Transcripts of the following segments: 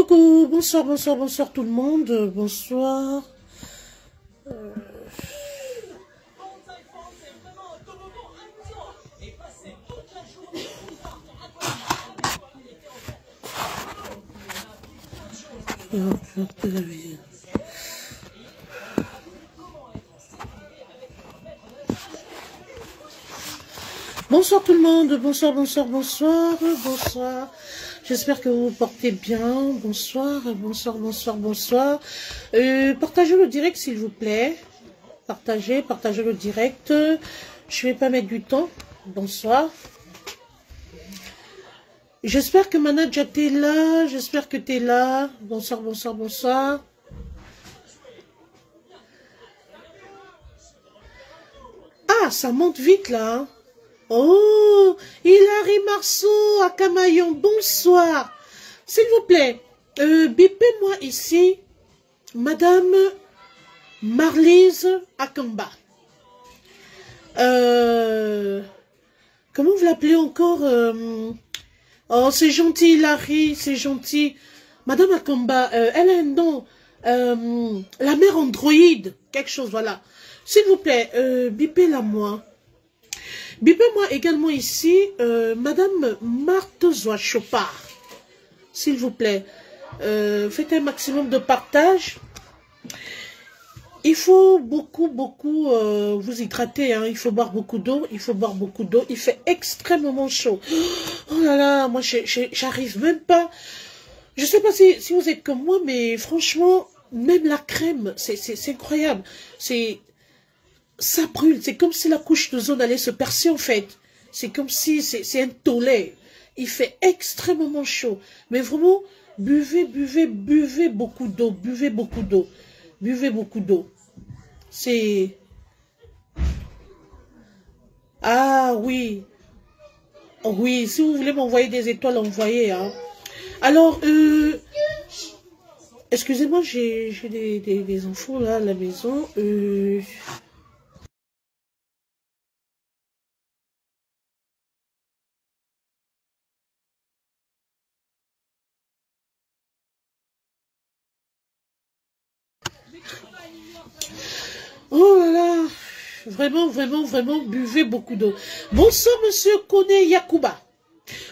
Coucou, bonsoir, bonsoir, bonsoir tout le monde, bonsoir. Bonsoir tout le monde, bonsoir, bonsoir, bonsoir, bonsoir. J'espère que vous vous portez bien. Bonsoir, bonsoir, bonsoir, bonsoir. Partagez le direct s'il vous plaît. Partagez le direct. Je vais pas mettre du temps. Bonsoir. J'espère que Manadja t'es là. J'espère que t'es là. Bonsoir, bonsoir, bonsoir. Ah, ça monte vite là. Hein. Oh, Hilary Marceau à Camaillon, bonsoir. S'il vous plaît, bipez-moi ici, Madame Marlise Akamba. Comment vous l'appelez encore Oh, c'est gentil, Hilary, c'est gentil. Madame Akamba, elle a un nom. La mère Android, quelque chose, voilà. S'il vous plaît, bipez-la moi. Bipez-moi également ici, Madame Marthe Zoa-Chopard. S'il vous plaît, faites un maximum de partage. Il faut beaucoup vous hydrater. Hein. Il faut boire beaucoup d'eau. Il faut boire beaucoup d'eau. Il fait extrêmement chaud. Oh là là, moi, j'arrive même pas. Je sais pas si vous êtes comme moi, mais franchement, même la crème, c'est incroyable. Ça brûle, c'est comme si la couche d'ozone allait se percer en fait. C'est comme si, c'est un tollé. Il fait extrêmement chaud. Mais vraiment, buvez beaucoup d'eau, buvez beaucoup d'eau. Buvez beaucoup d'eau. C'est... Ah oui. Oui, si vous voulez m'envoyer des étoiles, envoyez. Hein. Alors, excusez-moi, j'ai des enfants là à la maison. Oh là là, vraiment, buvez beaucoup d'eau. Bonsoir, monsieur Kone Yakuba.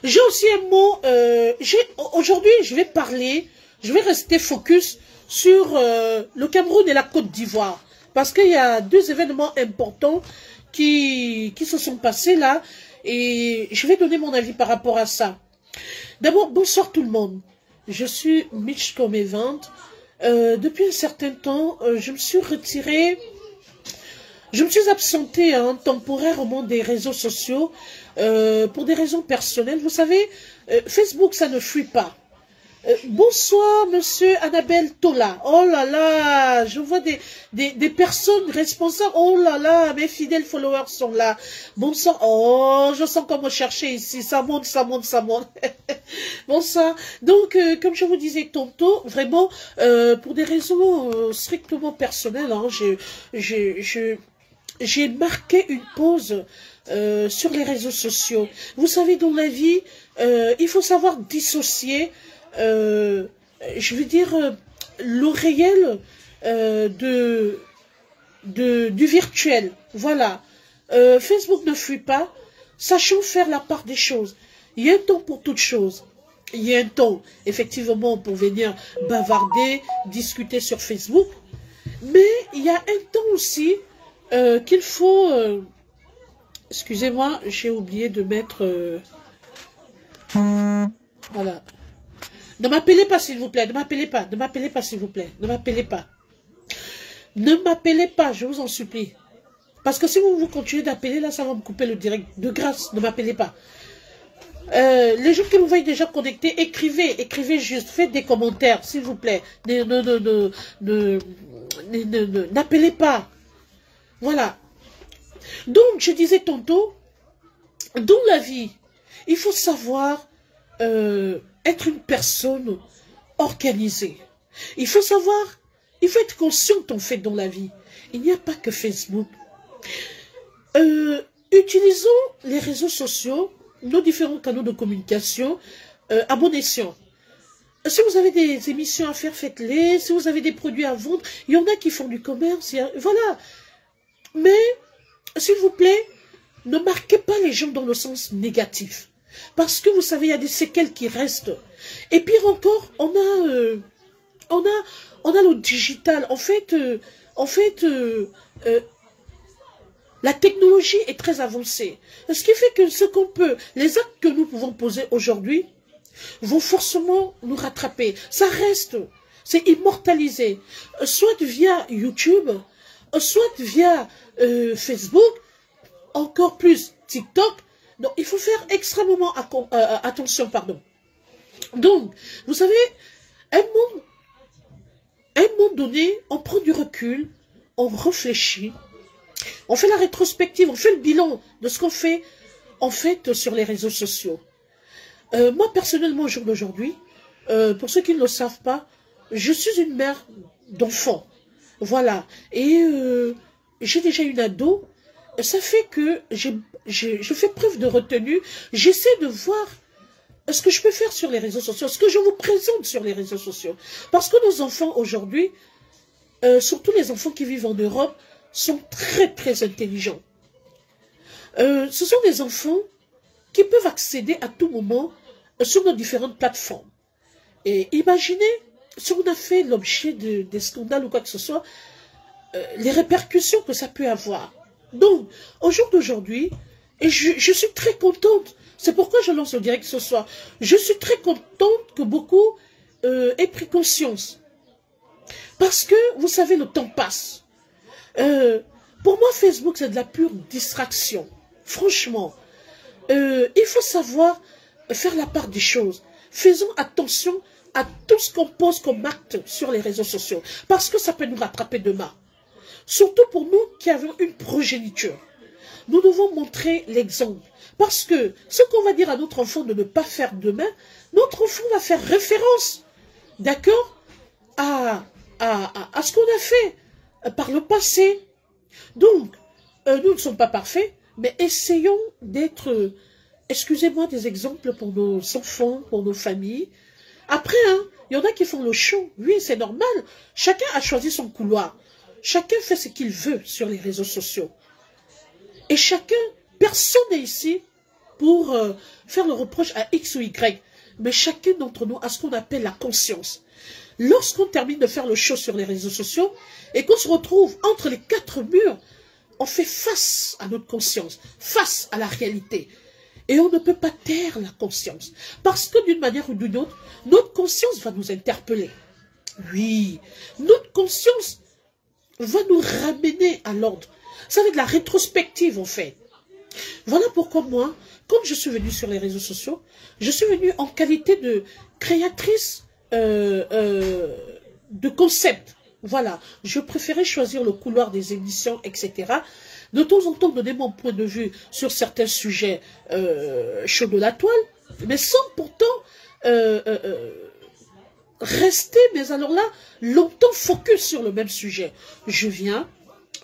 J'ai aussi un mot, aujourd'hui, je vais rester focus sur le Cameroun et la Côte d'Ivoire. Parce qu'il y a deux événements importants qui se sont passés là, et je vais donner mon avis par rapport à ça. D'abord, bonsoir tout le monde. Je suis Mitch Comevent. Depuis un certain temps, je me suis retirée. Je me suis absentée hein, temporairement des réseaux sociaux pour des raisons personnelles. Vous savez, Facebook, ça ne fuit pas. Bonsoir, monsieur Annabelle Tola. Oh là là, je vois des personnes responsables. Oh là là, mes fidèles followers sont là. Bonsoir. Oh, je sens comment chercher ici. Ça monte. Bonsoir. Donc, comme je vous disais tantôt, vraiment, pour des raisons strictement personnelles, hein, j'ai marqué une pause sur les réseaux sociaux. Vous savez, dans la vie, il faut savoir dissocier, je veux dire, le réel du virtuel. Voilà. Facebook ne fuit pas. Sachons faire la part des choses. Il y a un temps pour toute chose. Il y a un temps, effectivement, pour venir bavarder, discuter sur Facebook. Mais il y a un temps aussi qu'il faut... excusez-moi, j'ai oublié de mettre... voilà. Ne m'appelez pas, s'il vous plaît. Ne m'appelez pas, s'il vous plaît. Ne m'appelez pas. Ne m'appelez pas, je vous en supplie. Parce que si vous continuez d'appeler, là, ça va me couper le direct. De grâce, ne m'appelez pas. Les gens qui vous voient déjà connectés, écrivez juste, faites des commentaires, s'il vous plaît. N'appelez pas. Voilà. Donc, je disais tantôt, dans la vie, il faut savoir être une personne organisée. Il faut être conscient qu'on fait dans la vie. Il n'y a pas que Facebook. Utilisons les réseaux sociaux, nos différents canaux de communication à bon escient. Si vous avez des émissions à faire, faites-les. Si vous avez des produits à vendre, il y en a qui font du commerce. Voilà. Mais, s'il vous plaît, ne marquez pas les gens dans le sens négatif. Parce que vous savez, il y a des séquelles qui restent. Et pire encore, on a le digital. En fait, la technologie est très avancée. Ce qui fait que les actes que nous pouvons poser aujourd'hui vont forcément nous rattraper. Ça reste, c'est immortalisé. Soit via YouTube, soit via Facebook, encore plus TikTok. Donc, il faut faire extrêmement attention, pardon. Donc, vous savez, à un moment donné, on prend du recul, on réfléchit, on fait la rétrospective, on fait le bilan de ce qu'on fait, en fait, sur les réseaux sociaux. Moi, personnellement, au jour d'aujourd'hui, pour ceux qui ne le savent pas, je suis une mère d'enfants. Voilà. Et j'ai déjà une ado. Ça fait que je fais preuve de retenue. J'essaie de voir ce que je peux faire sur les réseaux sociaux, ce que je vous présente sur les réseaux sociaux. Parce que nos enfants aujourd'hui, surtout les enfants qui vivent en Europe, sont très très intelligents. Ce sont des enfants qui peuvent accéder à tout moment sur nos différentes plateformes. Et imaginez, si on a fait l'objet des scandales ou quoi que ce soit, les répercussions que ça peut avoir. Donc, au jour d'aujourd'hui, et je suis très contente, c'est pourquoi je lance le direct ce soir, je suis très contente que beaucoup aient pris conscience. Parce que, vous savez, le temps passe. Pour moi, Facebook, c'est de la pure distraction. Franchement, il faut savoir faire la part des choses. Faisons attention à tout ce qu'on pose comme acte sur les réseaux sociaux. Parce que ça peut nous rattraper demain. Surtout pour nous qui avons une progéniture. Nous devons montrer l'exemple. Parce que ce qu'on va dire à notre enfant de ne pas faire demain, notre enfant va faire référence, d'accord, à ce qu'on a fait par le passé. Donc, nous ne sommes pas parfaits, mais essayons d'être, excusez-moi, des exemples pour nos enfants, pour nos familles. Après, il y en a qui font le show. Oui, c'est normal. Chacun a choisi son couloir. Chacun fait ce qu'il veut sur les réseaux sociaux. Et chacun, personne n'est ici pour faire le reproche à X ou Y. Mais chacun d'entre nous a ce qu'on appelle la conscience. Lorsqu'on termine de faire le show sur les réseaux sociaux et qu'on se retrouve entre les quatre murs, on fait face à notre conscience, face à la réalité. Et on ne peut pas taire la conscience. Parce que d'une manière ou d'une autre, notre conscience va nous interpeller. Oui, notre conscience va nous ramener à l'ordre. Ça va être de la rétrospective en fait. Voilà pourquoi moi, quand je suis venue sur les réseaux sociaux, je suis venue en qualité de créatrice de concept. Voilà, je préférais choisir le couloir des émissions, etc. De temps en temps, donner mon point de vue sur certains sujets chauds de la toile, mais sans pourtant rester, mais alors là, longtemps focus sur le même sujet. Je viens,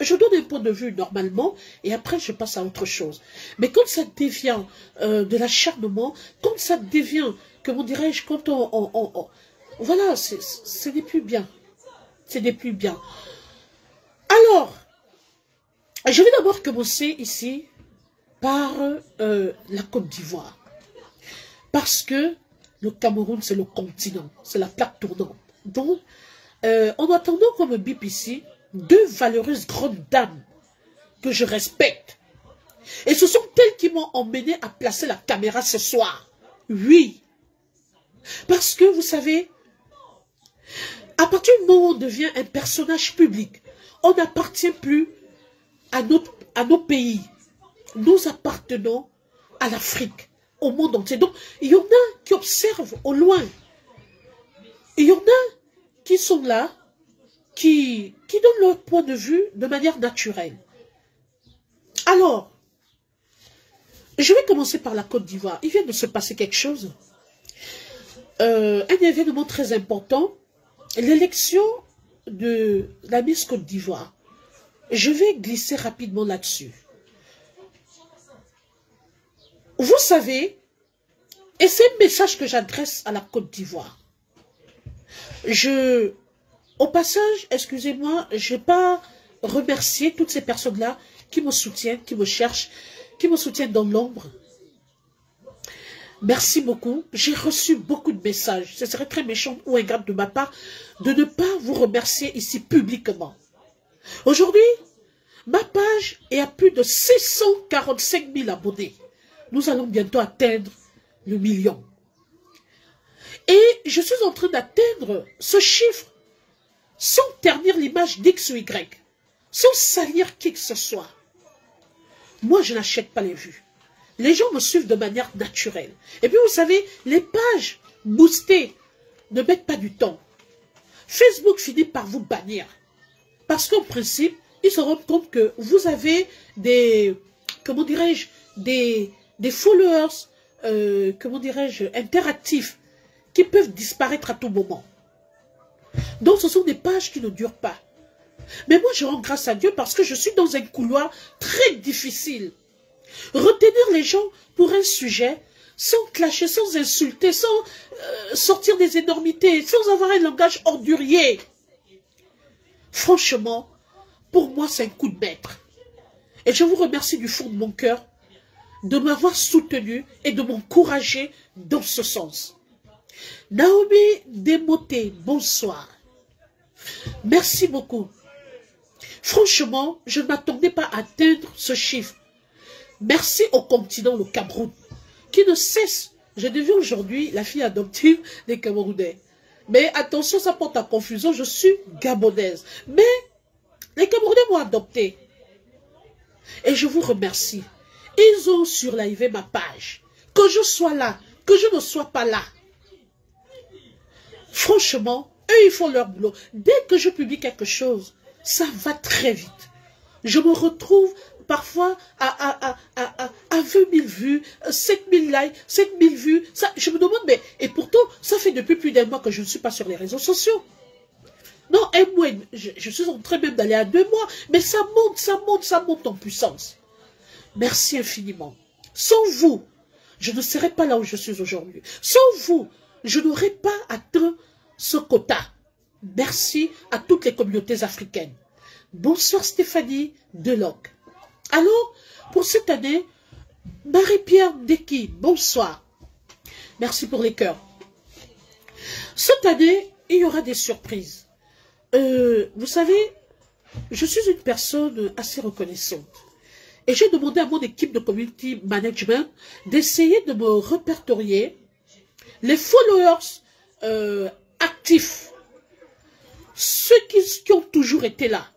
je donne un point de vue normalement, et après je passe à autre chose. Mais quand ça devient de l'acharnement, quand ça devient, comment dirais-je, quand voilà, ce n'est plus bien. Ce n'est plus bien. Alors, je vais d'abord commencer ici par la Côte d'Ivoire. Parce que le Cameroun, c'est le continent, c'est la plaque tournante. Donc, en attendant qu'on me bip ici, deux valeureuses grandes dames que je respecte. Et ce sont elles qui m'ont emmené à placer la caméra ce soir. Oui. Parce que, vous savez, à partir du moment où on devient un personnage public, on n'appartient plus à nos pays. Nous appartenons à l'Afrique, au monde entier. Donc, il y en a qui observent au loin. Il y en a qui sont là, qui donnent leur point de vue de manière naturelle. Alors, je vais commencer par la Côte d'Ivoire. Il vient de se passer quelque chose. Un événement très important. L'élection de la Miss Côte d'Ivoire. Je vais glisser rapidement là-dessus. Vous savez, et c'est un message que j'adresse à la Côte d'Ivoire. Au passage, excusez-moi, je n'ai pas remercié toutes ces personnes-là qui me soutiennent, qui me cherchent, qui me soutiennent dans l'ombre. Merci beaucoup. J'ai reçu beaucoup de messages. Ce serait très méchant ou ingrat de ma part de ne pas vous remercier ici publiquement. Aujourd'hui, ma page est à plus de 645 000 abonnés. Nous allons bientôt atteindre le million. Et je suis en train d'atteindre ce chiffre sans ternir l'image d'X ou Y, sans salir qui que ce soit. Moi, je n'achète pas les vues. Les gens me suivent de manière naturelle. Et puis, vous savez, les pages boostées ne mettent pas du temps. Facebook finit par vous bannir. Parce qu'en principe, ils se rendent compte que vous avez des, comment dirais-je, des followers, comment dirais-je, interactifs, qui peuvent disparaître à tout moment. Donc, ce sont des pages qui ne durent pas. Mais moi, je rends grâce à Dieu parce que je suis dans un couloir très difficile. Retenir les gens pour un sujet, sans clasher, sans insulter, sans sortir des énormités, sans avoir un langage ordurier. Franchement, pour moi, c'est un coup de maître. Et je vous remercie du fond de mon cœur de m'avoir soutenu et de m'encourager dans ce sens. Naomi Demoté, bonsoir. Merci beaucoup. Franchement, je ne m'attendais pas à atteindre ce chiffre. Merci au continent, le Cameroun, qui ne cesse. J'ai vu aujourd'hui la fille adoptive des Camerounais. Mais attention, ça porte à confusion, je suis gabonaise. Mais les Camerounais m'ont adopté. Et je vous remercie. Ils ont surlivé ma page. Que je sois là, que je ne sois pas là. Franchement, eux, ils font leur boulot. Dès que je publie quelque chose, ça va très vite. Je me retrouve parfois à 20 000 vues, 7 000 likes, 7 000 vues. Ça, je me demande, mais... Et pourtant, ça fait depuis plus d'un mois que je ne suis pas sur les réseaux sociaux. Non, un mois, je suis en train même d'aller à 2 mois. Mais ça monte, ça monte, ça monte en puissance. Merci infiniment. Sans vous, je ne serais pas là où je suis aujourd'hui. Sans vous, je n'aurais pas atteint ce quota. Merci à toutes les communautés africaines. Bonsoir Stéphanie Deloc. Alors, pour cette année, Marie-Pierre Deki, bonsoir. Merci pour les cœurs. Cette année, il y aura des surprises. Vous savez, je suis une personne assez reconnaissante. Et j'ai demandé à mon équipe de community management d'essayer de me répertorier les followers actifs. Ceux qui ont toujours été là.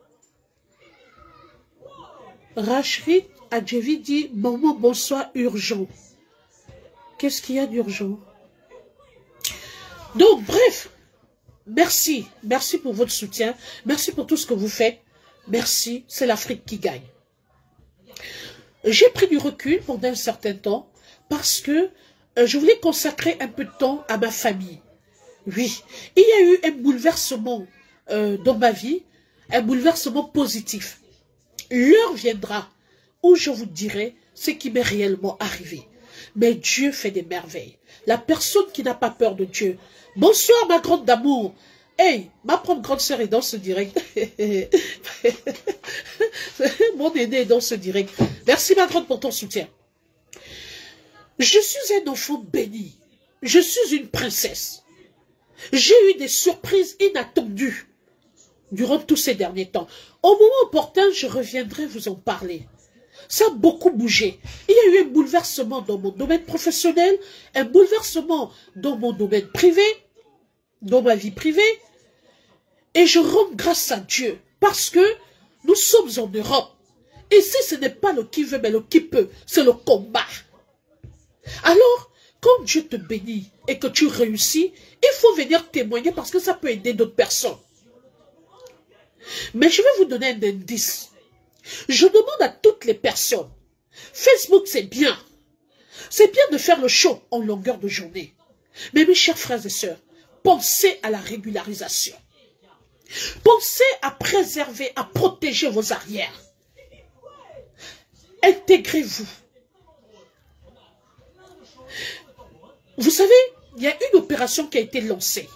Rachrid Adjevi dit « Maman, bonsoir, urgent ». Qu'est-ce qu'il y a d'urgent? Donc, bref, merci. Merci pour votre soutien. Merci pour tout ce que vous faites. Merci, c'est l'Afrique qui gagne. J'ai pris du recul pendant un certain temps parce que je voulais consacrer un peu de temps à ma famille. Oui, il y a eu un bouleversement dans ma vie, un bouleversement positif. L'heure viendra où je vous dirai ce qui m'est réellement arrivé. Mais Dieu fait des merveilles. La personne qui n'a pas peur de Dieu. Bonsoir ma grande d'amour. Hey, ma propre grande sœur est dans ce direct. Mon aîné est dans ce direct. Merci ma grande pour ton soutien. Je suis un enfant béni. Je suis une princesse. J'ai eu des surprises inattendues durant tous ces derniers temps. Au moment opportun, je reviendrai vous en parler. Ça a beaucoup bougé. Il y a eu un bouleversement dans mon domaine professionnel, un bouleversement dans mon domaine privé, dans ma vie privée. Et je rends grâce à Dieu parce que nous sommes en Europe. Ici, ce n'est pas le qui veut, mais le qui peut. C'est le combat. Alors, quand Dieu te bénit et que tu réussis, il faut venir témoigner parce que ça peut aider d'autres personnes. Mais je vais vous donner un indice. Je demande à toutes les personnes. Facebook, c'est bien. C'est bien de faire le show en longueur de journée. Mais mes chers frères et sœurs, pensez à la régularisation. Pensez à préserver, à protéger vos arrières. Intégrez-vous. Vous savez, il y a une opération qui a été lancée.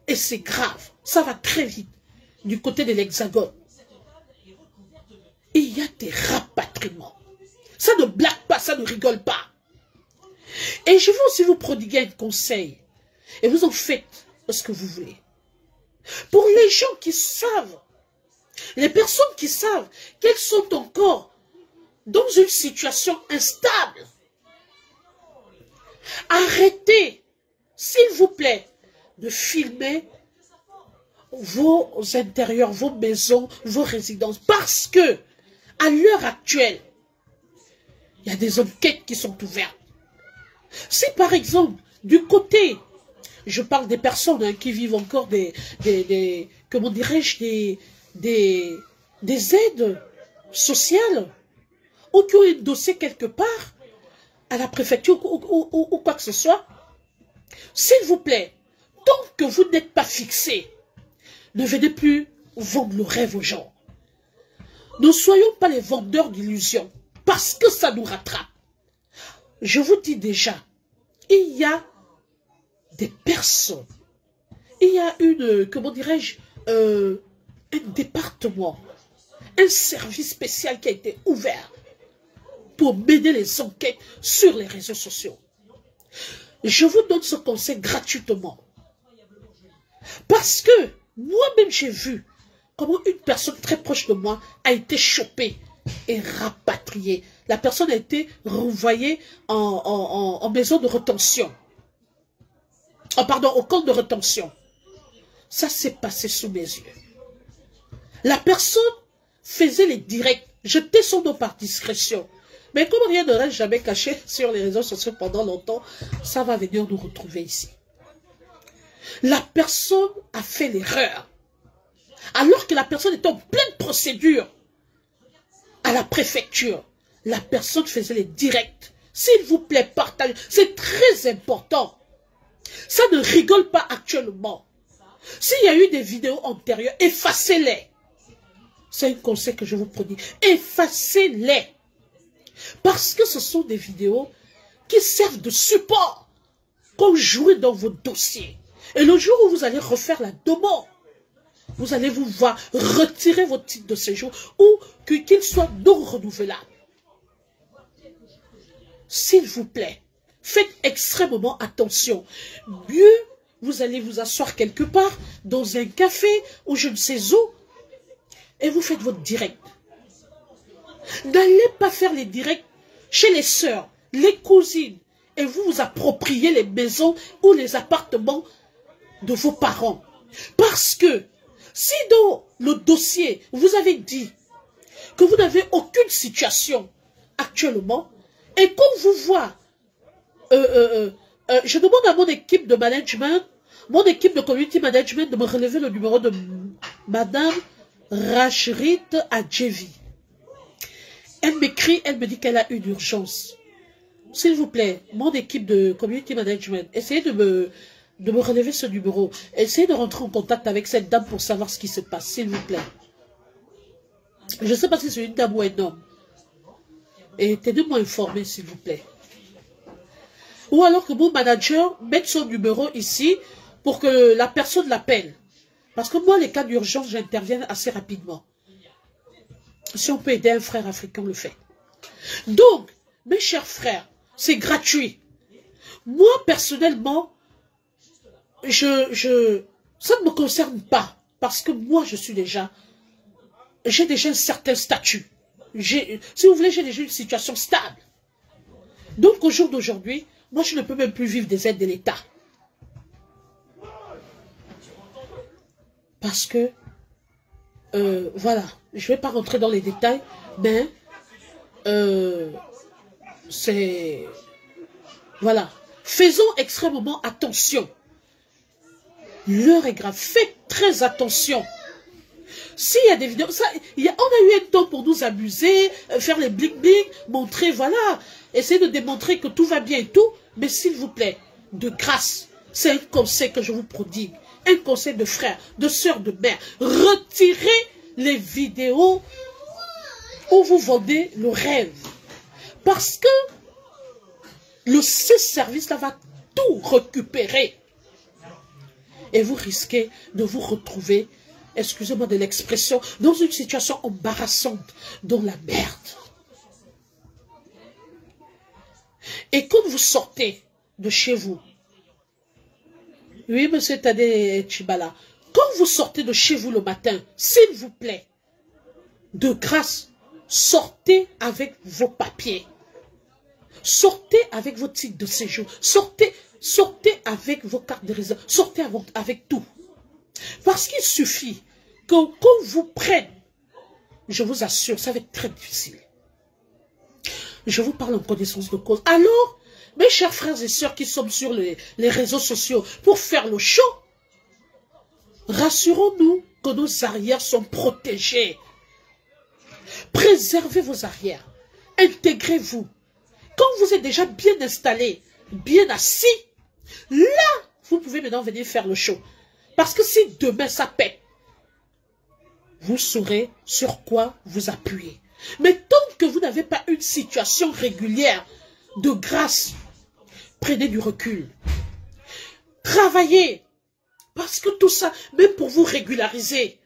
Et c'est grave. Ça va très vite du côté de l'Hexagone. Il y a des rapatriements. Ça ne blague pas, ça ne rigole pas. Et je veux aussi vous prodiguer un conseil. Et vous en faites ce que vous voulez. Pour les gens qui savent, les personnes qui savent qu'elles sont encore dans une situation instable, arrêtez, s'il vous plaît, de filmer vos intérieurs, vos maisons, vos résidences. Parce que, à l'heure actuelle, il y a des enquêtes qui sont ouvertes. Si par exemple, du côté, je parle des personnes hein, qui vivent encore comment dirais-je, des aides sociales, ou qui ont un dossier quelque part, à la préfecture ou quoi que ce soit, s'il vous plaît, tant que vous n'êtes pas fixé, ne venez plus vendre le rêve aux gens. Ne soyons pas les vendeurs d'illusions, parce que ça nous rattrape. Je vous dis déjà, il y a des personnes, il y a une, comment dirais-je, un département, un service spécial qui a été ouvert pour mener les enquêtes sur les réseaux sociaux. Je vous donne ce conseil gratuitement. Parce que moi-même j'ai vu comment une personne très proche de moi a été chopée et rapatriée. La personne a été renvoyée en maison de rétention. Oh, pardon, au camp de rétention. Ça s'est passé sous mes yeux. La personne faisait les directs, jetait son nom par discrétion. Mais comme rien ne reste jamais caché sur les réseaux sociaux pendant longtemps, ça va venir nous retrouver ici. La personne a fait l'erreur. Alors que la personne était en pleine procédure à la préfecture, la personne faisait les directs. S'il vous plaît, partagez. C'est très important. Ça ne rigole pas actuellement. S'il y a eu des vidéos antérieures, effacez-les. C'est un conseil que je vous prodigue. Effacez-les. Parce que ce sont des vidéos qui servent de support pour jouer dans vos dossiers. Et le jour où vous allez refaire la demande, vous allez vous voir retirer votre titre de séjour ou qu'il soit non renouvelable. S'il vous plaît, faites extrêmement attention. Mieux, vous allez vous asseoir quelque part, dans un café ou je ne sais où, et vous faites votre direct. N'allez pas faire les directs chez les sœurs, les cousines, et vous vous appropriez les maisons ou les appartements de vos parents. Parce que, si dans le dossier, vous avez dit que vous n'avez aucune situation actuellement, et qu'on vous voit, je demande à mon équipe de management, mon équipe de community management de me relever le numéro de Madame Rachrit Adjevi. Elle m'écrit, elle me dit qu'elle a une urgence. S'il vous plaît, mon équipe de community management, essayez de me relever ce numéro. Essayez de rentrer en contact avec cette dame pour savoir ce qui se passe, s'il vous plaît. Je ne sais pas si c'est une dame ou un homme. Et tenez-moi informé, s'il vous plaît. Ou alors que mon manager mette son numéro ici pour que la personne l'appelle. Parce que moi, les cas d'urgence, j'interviens assez rapidement. Si on peut aider un frère africain, on le fait. Donc, mes chers frères, c'est gratuit. Moi, personnellement, ça ne me concerne pas. Parce que moi, j'ai déjà un certain statut. Si vous voulez, j'ai déjà une situation stable. Donc, au jour d'aujourd'hui, moi, je ne peux même plus vivre des aides de l'État. Parce que, voilà, je ne vais pas rentrer dans les détails, mais c'est... Voilà. Faisons extrêmement attention. L'heure est grave. Faites très attention. S'il y a des vidéos, on a eu un temps pour nous amuser, faire les bling-bling, montrer, voilà, essayer de démontrer que tout va bien et tout, mais s'il vous plaît, de grâce, c'est un conseil que je vous prodigue, un conseil de frère, de soeur, de mère, retirez les vidéos où vous vendez le rêve, parce que ce service-là va tout récupérer. Et vous risquez de vous retrouver, excusez-moi de l'expression, dans une situation embarrassante, dans la merde. Et quand vous sortez de chez vous, oui, monsieur Tadé Chibala, quand vous sortez de chez vous le matin, s'il vous plaît, de grâce, sortez avec vos papiers. Sortez avec vos titres de séjour. Sortez avec vos cartes de résidence. Sortez avec tout. Parce qu'il suffit qu'on vous prenne. Je vous assure, ça va être très difficile. Je vous parle en connaissance de cause. Alors, mes chers frères et sœurs qui sont sur les réseaux sociaux pour faire le show, rassurons-nous que nos arrières sont protégés. Préservez vos arrières. Intégrez-vous. Quand vous êtes déjà bien installé, bien assis, là, vous pouvez maintenant venir faire le show. Parce que si demain ça pète, vous saurez sur quoi vous appuyer. Mais tant que vous n'avez pas une situation régulière de grâce, prenez du recul. Travaillez. Parce que tout ça, même pour vous régulariser,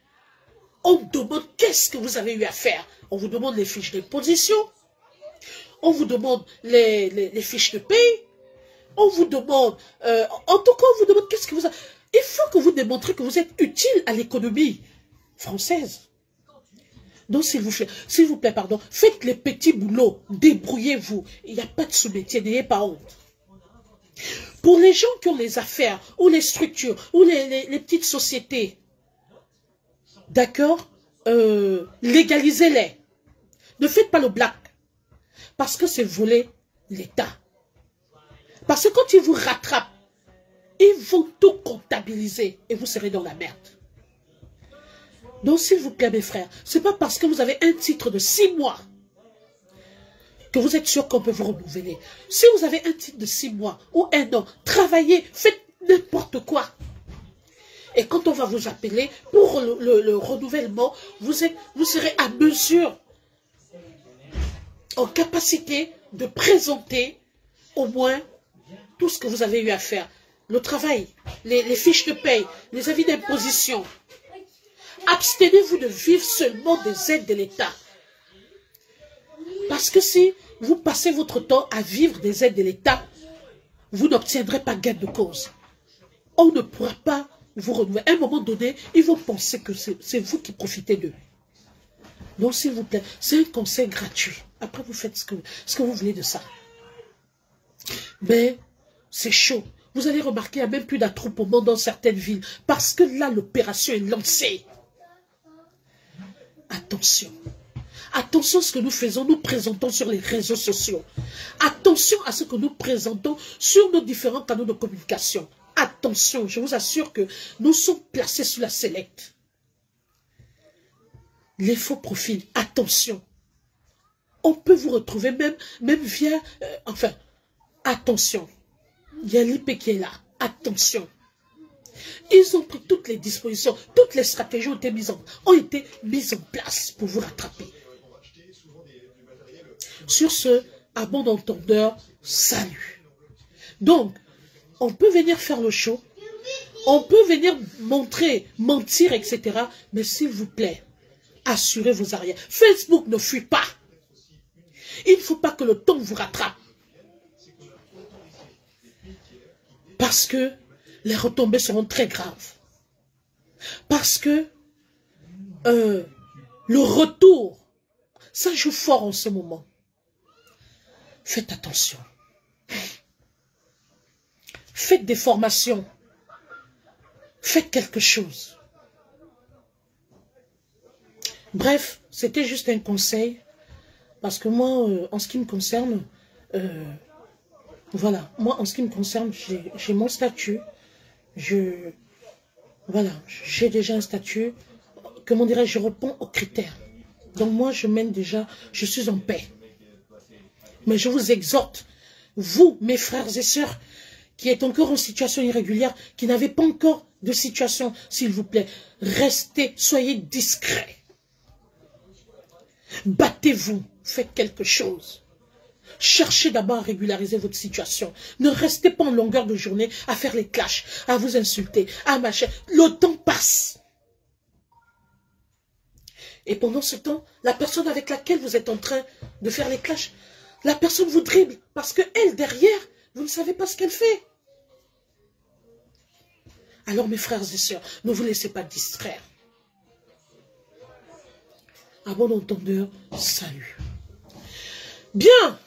on demande qu'est-ce que vous avez eu à faire. On vous demande les fiches d'imposition. On vous demande les fiches de paye. On vous demande, en tout cas, on vous demande qu'est-ce que vous avez. Il faut que vous démontrez que vous êtes utile à l'économie française. Donc, s'il vous plaît, pardon, faites les petits boulots, débrouillez-vous. Il n'y a pas de sous-métier, n'ayez pas honte. Pour les gens qui ont les affaires, ou les structures, ou les petites sociétés, d'accord, légalisez-les. Ne faites pas le black. Parce que c'est voler l'État. Parce que quand ils vous rattrapent, ils vont tout comptabiliser et vous serez dans la merde. Donc, s'il vous plaît, mes frères, ce n'est pas parce que vous avez un titre de 6 mois que vous êtes sûr qu'on peut vous renouveler. Si vous avez un titre de 6 mois ou 1 an, travaillez, faites n'importe quoi. Et quand on va vous appeler pour le renouvellement, vous serez à mesure, en capacité de présenter au moins tout ce que vous avez eu à faire. Le travail, les fiches de paye, les avis d'imposition. Abstenez-vous de vivre seulement des aides de l'État. Parce que si vous passez votre temps à vivre des aides de l'État, vous n'obtiendrez pas gain de cause. On ne pourra pas vous renouveler. À un moment donné, ils vont penser que c'est vous qui profitez d'eux. Donc, s'il vous plaît, c'est un conseil gratuit. Après, vous faites ce que vous voulez de ça. Mais c'est chaud. Vous allez remarquer, il n'y a même plus d'attroupement dans certaines villes. Parce que là, l'opération est lancée. Attention. Attention à ce que nous faisons, nous présentons sur les réseaux sociaux. Attention à ce que nous présentons sur nos différents canaux de communication. Attention, je vous assure que nous sommes placés sous la sellette. Les faux profils, attention. On peut vous retrouver même via... enfin, attention. Il y a l'IP qui est là. Attention. Ils ont pris toutes les dispositions, toutes les stratégies ont été mises en place pour vous rattraper. Sur ce, à bon entendeur, salut. Donc, on peut venir faire le show, on peut venir montrer, mentir, etc. Mais s'il vous plaît, assurez vos arrières. Facebook ne fuit pas. Il ne faut pas que le temps vous rattrape. Parce que les retombées seront très graves. Parce que le retour, ça joue fort en ce moment. Faites attention. Faites des formations. Faites quelque chose. Bref, c'était juste un conseil. Parce que moi, en ce qui me concerne, voilà, moi, en ce qui me concerne, j'ai mon statut. Voilà, j'ai déjà un statut. Comment dirais-je, je réponds aux critères. Donc moi, je mène déjà, je suis en paix. Mais je vous exhorte, vous, mes frères et sœurs, qui êtes encore en situation irrégulière, qui n'avez pas encore de situation, s'il vous plaît, restez, soyez discrets. Battez-vous, faites quelque chose. Cherchez d'abord à régulariser votre situation. Ne restez pas en longueur de journée à faire les clashs, à vous insulter, à machin. Le temps passe. Et pendant ce temps, la personne avec laquelle vous êtes en train de faire les clashs, la personne vous dribble parce que elle, derrière, vous ne savez pas ce qu'elle fait. Alors mes frères et sœurs, ne vous laissez pas distraire. À bon entendeur, salut. Bien.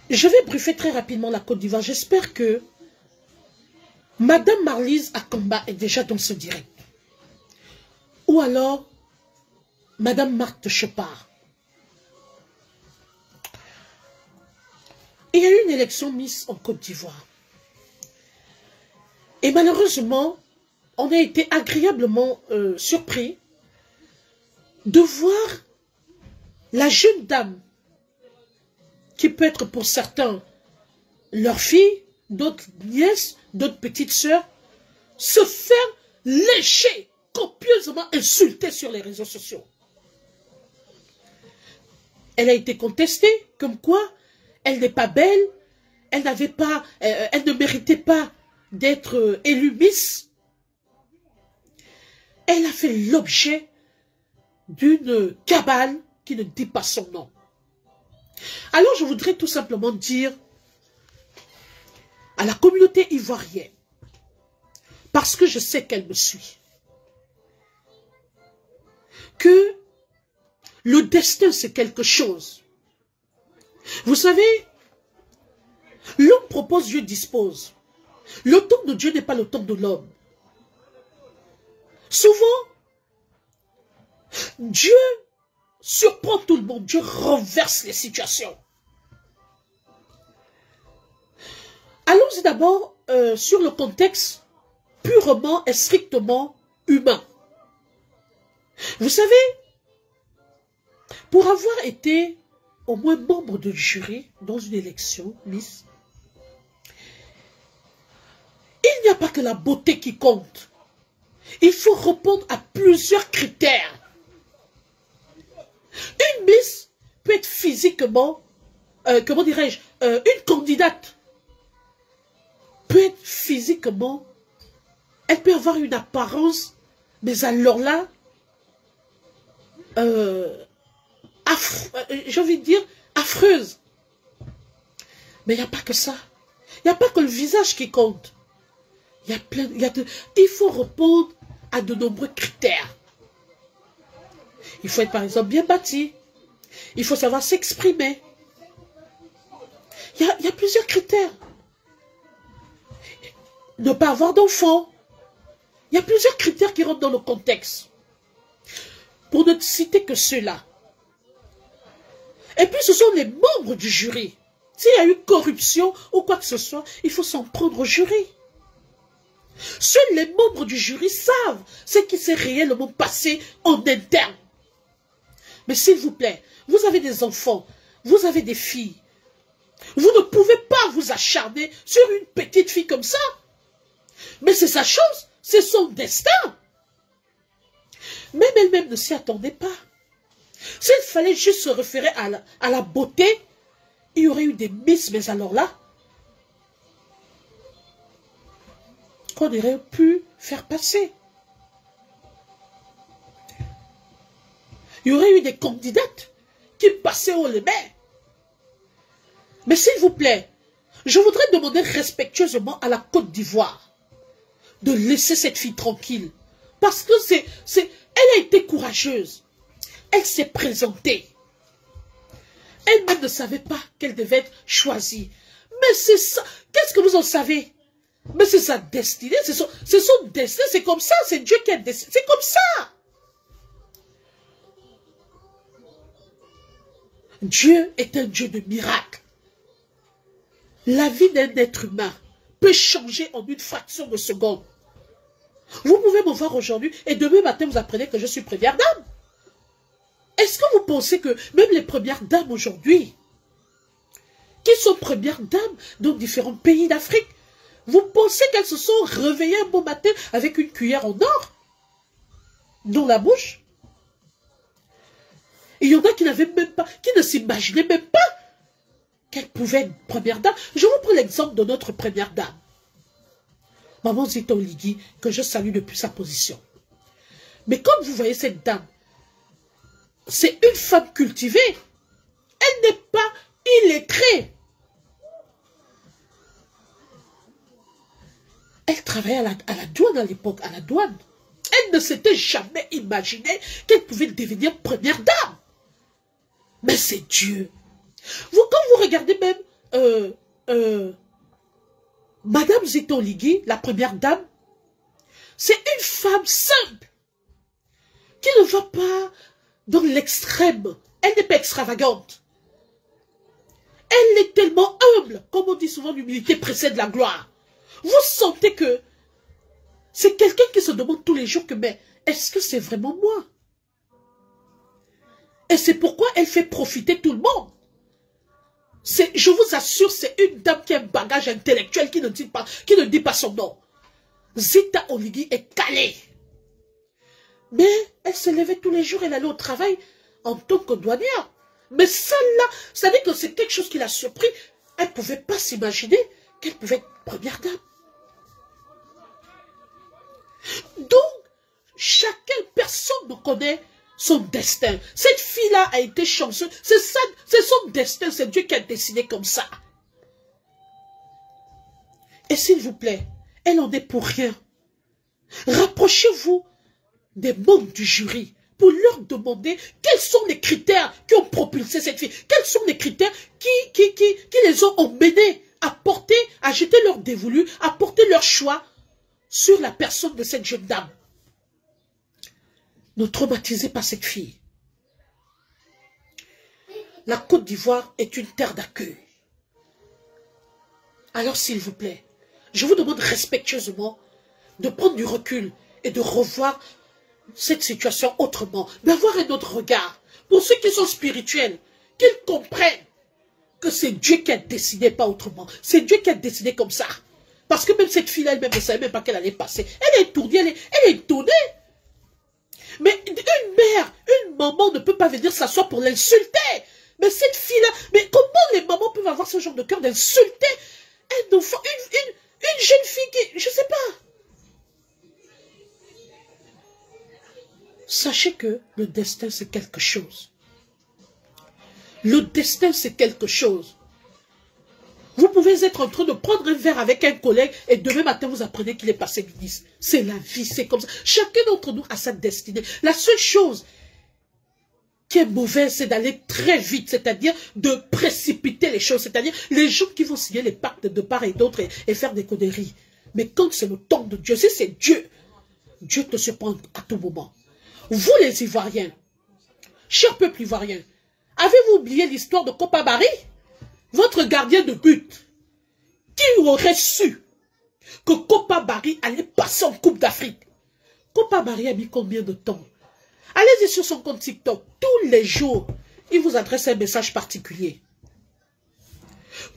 Je vais briefer très rapidement la Côte d'Ivoire. J'espère que Madame Marlise Akamba est déjà dans ce direct. Ou alors, Madame Marthe Chopard. Il y a eu une élection Miss en Côte d'Ivoire. Et malheureusement, on a été agréablement surpris de voir la jeune dame, qui peut être pour certains leur fille, d'autres nièces, d'autres petites sœurs, se faire lécher, copieusement insulter sur les réseaux sociaux. Elle a été contestée, comme quoi elle n'est pas belle, elle n'avait pas, elle ne méritait pas d'être élue Miss. Elle a fait l'objet d'une cabale qui ne dit pas son nom. Alors je voudrais tout simplement dire à la communauté ivoirienne, parce que je sais qu'elle me suit, que le destin c'est quelque chose. Vous savez, l'homme propose, Dieu dispose. Le temps de Dieu n'est pas le temps de l'homme. Souvent, Dieu surprend tout le monde, Dieu renverse les situations. Allons-y d'abord sur le contexte purement et strictement humain. Vous savez, pour avoir été au moins membre de jury dans une élection, Miss, il n'y a pas que la beauté qui compte. Il faut répondre à plusieurs critères. Une Miss peut être physiquement, comment dirais-je, une candidate peut être physiquement, elle peut avoir une apparence, mais alors là, j'ai envie de dire, affreuse. Mais il n'y a pas que ça. Il n'y a pas que le visage qui compte. Il y a plein, il faut répondre à de nombreux critères. Il faut être par exemple bien bâti. Il faut savoir s'exprimer. Il y a plusieurs critères. Ne pas avoir d'enfant. Il y a plusieurs critères qui rentrent dans le contexte. Pour ne citer que ceux-là. Et puis ce sont les membres du jury. S'il y a eu corruption ou quoi que ce soit, il faut s'en prendre au jury. Seuls les membres du jury savent ce qui s'est réellement passé en interne. Mais s'il vous plaît, vous avez des enfants, vous avez des filles. Vous ne pouvez pas vous acharner sur une petite fille comme ça. Mais c'est sa chose, c'est son destin. Même elle-même ne s'y attendait pas. S'il fallait juste se référer à la beauté, il y aurait eu des Miss, mais alors là, qu'on aurait pu faire passer. Il y aurait eu des candidates qui passaient haut les mains. Mais s'il vous plaît, je voudrais demander respectueusement à la Côte d'Ivoire de laisser cette fille tranquille. Parce que elle a été courageuse. Elle s'est présentée. Elle-même ne savait pas qu'elle devait être choisie. Mais c'est ça. Qu'est-ce que vous en savez? Mais c'est sa destinée. C'est son destin. C'est comme ça. C'est Dieu qui a décidé. C'est comme ça. Dieu est un Dieu de miracles. La vie d'un être humain peut changer en une fraction de seconde. Vous pouvez me voir aujourd'hui et demain matin vous apprenez que je suis première dame. Est-ce que vous pensez que même les premières dames aujourd'hui, qui sont premières dames dans différents pays d'Afrique, vous pensez qu'elles se sont réveillées un bon matin avec une cuillère en or dans la bouche? Il y en a qui n'avaient même pas, qui ne s'imaginaient même pas qu'elle pouvait être première dame. Je vous prends l'exemple de notre première dame. Maman Zita Oligui, que je salue depuis sa position. Mais quand vous voyez cette dame, c'est une femme cultivée. Elle n'est pas illettrée. Elle travaillait à la douane à l'époque, à la douane. Elle ne s'était jamais imaginé qu'elle pouvait devenir première dame. Mais c'est Dieu. Quand vous regardez même Madame Zita Oligui, la première dame, c'est une femme simple qui ne va pas dans l'extrême. Elle n'est pas extravagante. Elle est tellement humble. Comme on dit souvent, l'humilité précède la gloire. Vous sentez que c'est quelqu'un qui se demande tous les jours que, mais est-ce que c'est vraiment moi? Et c'est pourquoi elle fait profiter tout le monde. Je vous assure, c'est une dame qui a un bagage intellectuel qui ne dit pas son nom. Zita Oligui est calée. Mais elle se levait tous les jours, elle allait au travail en tant que douanière. Mais celle-là, ça veut dire que c'est quelque chose qui l'a surpris. Elle ne pouvait pas s'imaginer qu'elle pouvait être première dame. Donc, personne ne connaît son destin. Cette fille-là a été chanceuse. C'est son destin, c'est Dieu qui a décidé comme ça. Et s'il vous plaît, elle en est pour rien. Rapprochez-vous des membres du jury pour leur demander quels sont les critères qui ont propulsé cette fille. Quels sont les critères qui les ont emmenés à jeter leur dévolu, à porter leur choix sur la personne de cette jeune dame. Ne traumatisez pas cette fille. La Côte d'Ivoire est une terre d'accueil. Alors s'il vous plaît, je vous demande respectueusement de prendre du recul et de revoir cette situation autrement, d'avoir un autre regard. Pour ceux qui sont spirituels, qu'ils comprennent que c'est Dieu qui a décidé, pas autrement. C'est Dieu qui a décidé comme ça. Parce que même cette fille-là, elle-même ne savait même pas qu'elle allait passer. Elle est étourdie, elle est étonnée. Mais une mère, une maman ne peut pas venir s'asseoir pour l'insulter. Mais cette fille-là, mais comment les mamans peuvent avoir ce genre de cœur d'insulter un enfant, une jeune fille qui, je ne sais pas. Sachez que le destin, c'est quelque chose. Le destin, c'est quelque chose. Vous pouvez être en train de prendre un verre avec un collègue et demain matin, vous apprenez qu'il est passé ministre. C'est la vie, c'est comme ça. Chacun d'entre nous a sa destinée. La seule chose qui est mauvaise, c'est d'aller très vite, c'est-à-dire de précipiter les choses, c'est-à-dire les gens qui vont signer les pactes de part et d'autre et faire des conneries. Mais quand c'est le temps de Dieu, si c'est Dieu, Dieu te surprend à tout moment. Vous les Ivoiriens, cher peuple ivoirien, avez-vous oublié l'histoire de Kopa Barry? Votre gardien de but, qui aurait su que Kopa Barry allait passer en Coupe d'Afrique? Kopa Barry a mis combien de temps? Allez-y sur son compte TikTok. Tous les jours, il vous adresse un message particulier.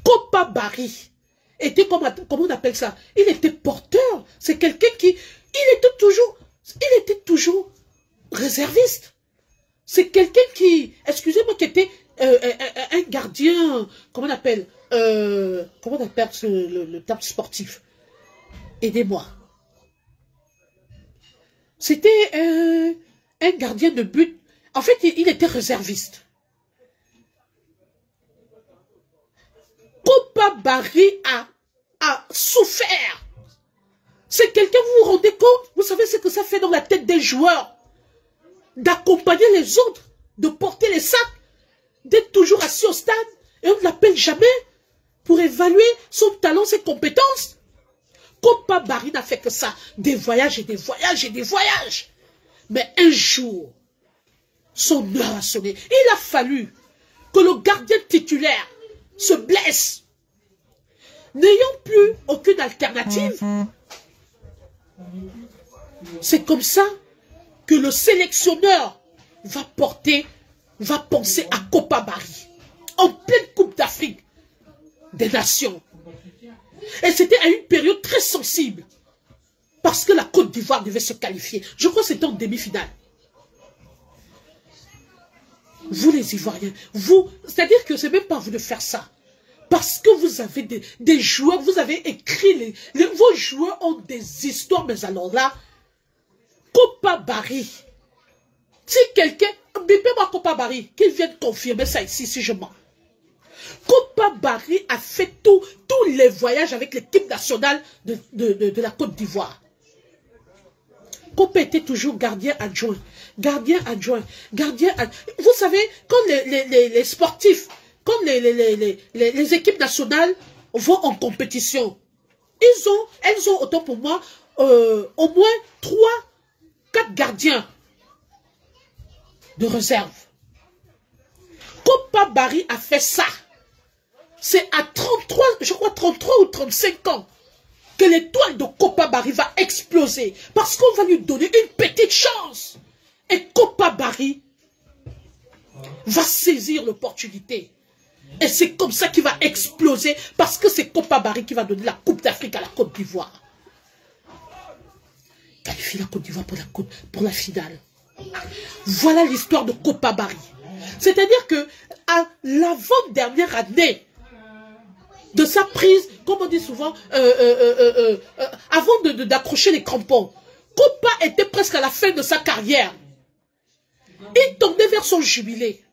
Kopa Barry était, comment on appelle ça? Il était porteur. C'est quelqu'un qui, il était toujours réserviste. C'est quelqu'un qui, excusez-moi, qui était un gardien, comment on appelle le terme sportif? Aidez-moi. C'était un gardien de but. En fait, il était réserviste. Kopa Barry a souffert. C'est quelqu'un, vous vous rendez compte? Vous savez ce que ça fait dans la tête des joueurs? D'accompagner les autres, de porter les sacs, d'être toujours assis au stade, et on ne l'appelle jamais pour évaluer son talent, ses compétences. Kopa Barry n'a fait que ça, des voyages et des voyages et des voyages. Mais un jour, son heure a sonné. Il a fallu que le gardien titulaire se blesse. N'ayant plus aucune alternative, c'est comme ça que le sélectionneur va penser à Kopa Barry, en pleine Coupe d'Afrique des Nations. Et c'était à une période très sensible, parce que la Côte d'Ivoire devait se qualifier. Je crois que c'était en demi-finale. Vous les Ivoiriens, vous, c'est-à-dire que c'est même pas vous de faire ça. Parce que vous avez des joueurs, vous avez écrit, vos joueurs ont des histoires, mais alors là, Kopa Barry. Si quelqu'un, bipez-moi Kopa Barry, qu'il vienne confirmer ça ici, si je mens. Kopa Barry a fait tous les voyages avec l'équipe nationale de la Côte d'Ivoire. Kopa était toujours gardien adjoint. Gardien adjoint. Vous savez, quand les sportifs, comme les équipes nationales vont en compétition, elles ont autant pour moi, au moins 3-4 gardiens de réserve. Kopa Barry a fait ça. C'est à 33, je crois 33 ou 35 ans que l'étoile de Kopa Barry va exploser. Parce qu'on va lui donner une petite chance. Et Kopa Barry va saisir l'opportunité. Et c'est comme ça qu'il va exploser. Parce que c'est Kopa Barry qui va donner la Coupe d'Afrique à la Côte d'Ivoire. Qualifie la Côte d'Ivoire pour la finale. Voilà l'histoire de Kopa Barry. C'est-à-dire que à l'avant-dernière année de sa prise, comme on dit souvent, avant d'accrocher les crampons, Kopa était presque à la fin de sa carrière. Il tombait vers son jubilé.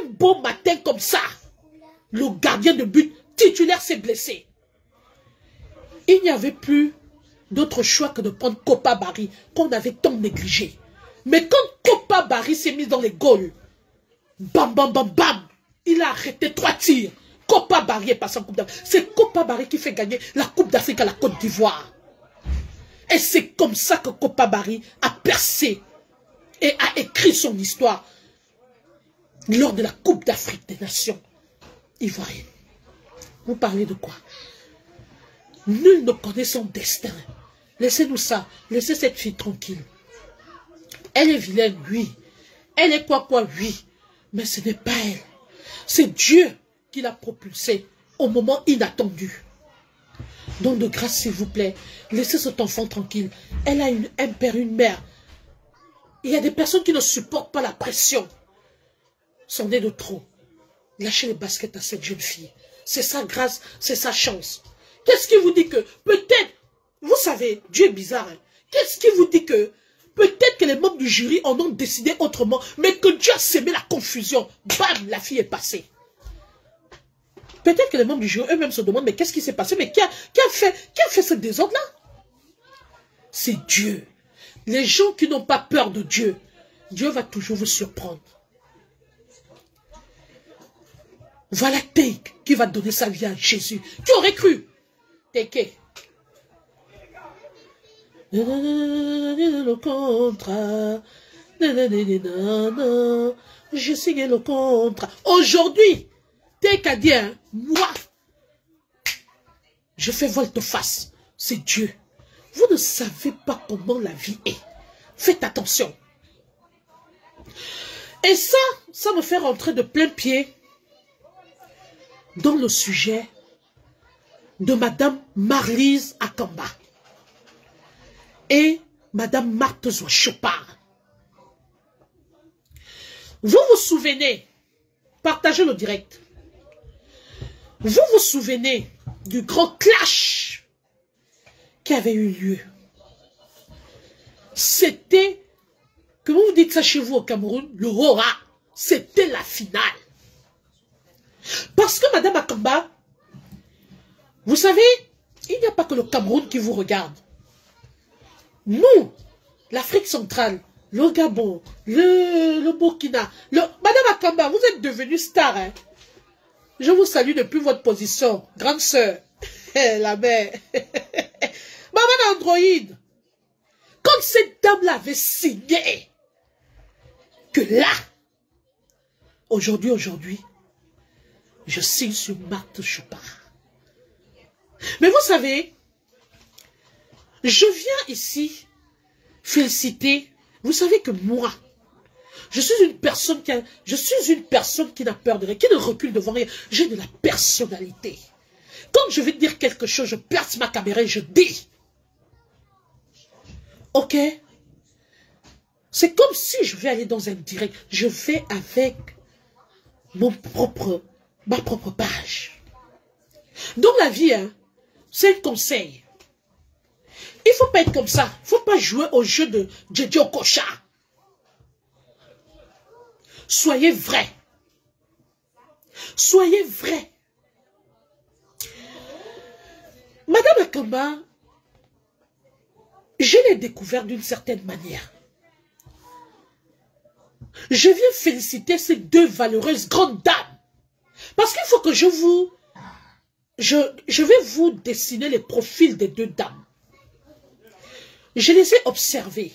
Un beau matin comme ça, le gardien de but titulaire s'est blessé. Il n'y avait plus d'autre choix que de prendre Kopa Barry, qu'on avait tant négligé. Mais quand Kopa Barry s'est mis dans les goals, bam, bam, bam, bam, il a arrêté 3 tirs. Kopa Barry est passé en Coupe d'Afrique. C'est Kopa Barry qui fait gagner la Coupe d'Afrique à la Côte d'Ivoire. Et c'est comme ça que Kopa Barry a percé et a écrit son histoire lors de la Coupe d'Afrique des Nations ivoiriennes. Vous parlez de quoi? Nul ne connaît son destin. Laissez-nous ça. Laissez cette fille tranquille. Elle est vilaine, oui. Elle est quoi, oui. Mais ce n'est pas elle. C'est Dieu qui l'a propulsée au moment inattendu. Donc de grâce, s'il vous plaît, laissez cet enfant tranquille. Elle a un père, une mère. Il y a des personnes qui ne supportent pas la pression. C'en est de trop. Lâchez les baskets à cette jeune fille. C'est sa grâce, c'est sa chance. Qu'est-ce qui vous dit que peut-être, vous savez, Dieu est bizarre. Hein? Qu'est-ce qui vous dit que peut-être que les membres du jury en ont décidé autrement, mais que Dieu a sémé la confusion. Bam, la fille est passée. Peut-être que les membres du jury eux-mêmes se demandent, mais qu'est-ce qui s'est passé? Mais qui a fait ce désordre-là? C'est Dieu. Les gens qui n'ont pas peur de Dieu, Dieu va toujours vous surprendre. Voilà Take qui va donner sa vie à Jésus. Tu aurais cru? Take. Le contrat. J'ai signé le contrat. Aujourd'hui, Take a dit, hein, moi, je fais volte-face. C'est Dieu. Vous ne savez pas comment la vie est. Faites attention. Et ça me fait rentrer de plein pied dans le sujet de Madame Marlise Akamba et Madame Marthe Chopard. Vous vous souvenez, partagez le direct, vous vous souvenez du grand clash qui avait eu lieu. C'était, comment vous dites ça chez vous au Cameroun, le hora, c'était la finale. Parce que Madame Akamba, vous savez, il n'y a pas que le Cameroun qui vous regarde. Nous, l'Afrique centrale, le Gabon, le Burkina, Madame Akamba, vous êtes devenue star. Hein? Je vous salue depuis votre position, grande sœur, la mère. Maman Android, quand cette dame-là avait signé, que là, aujourd'hui, je signe sur Marthe Chopard. Mais vous savez, je viens ici féliciter. Vous savez que moi, je suis une personne qui n'a peur de rien, qui ne recule devant rien. J'ai de la personnalité. Quand je vais dire quelque chose, je perce ma caméra et je dis. Ok? C'est comme si je vais aller dans un direct. Je vais avec ma propre page. Dans la vie, hein, c'est un conseil. Il ne faut pas être comme ça. Il ne faut pas jouer au jeu de Djedjo Kocha. Soyez vrai. Soyez vrai. Madame Akamba, je l'ai découvert d'une certaine manière. Je viens féliciter ces deux valeureuses grandes dames. Parce qu'il faut que je vais vous dessiner les profils des deux dames. Je les ai observées.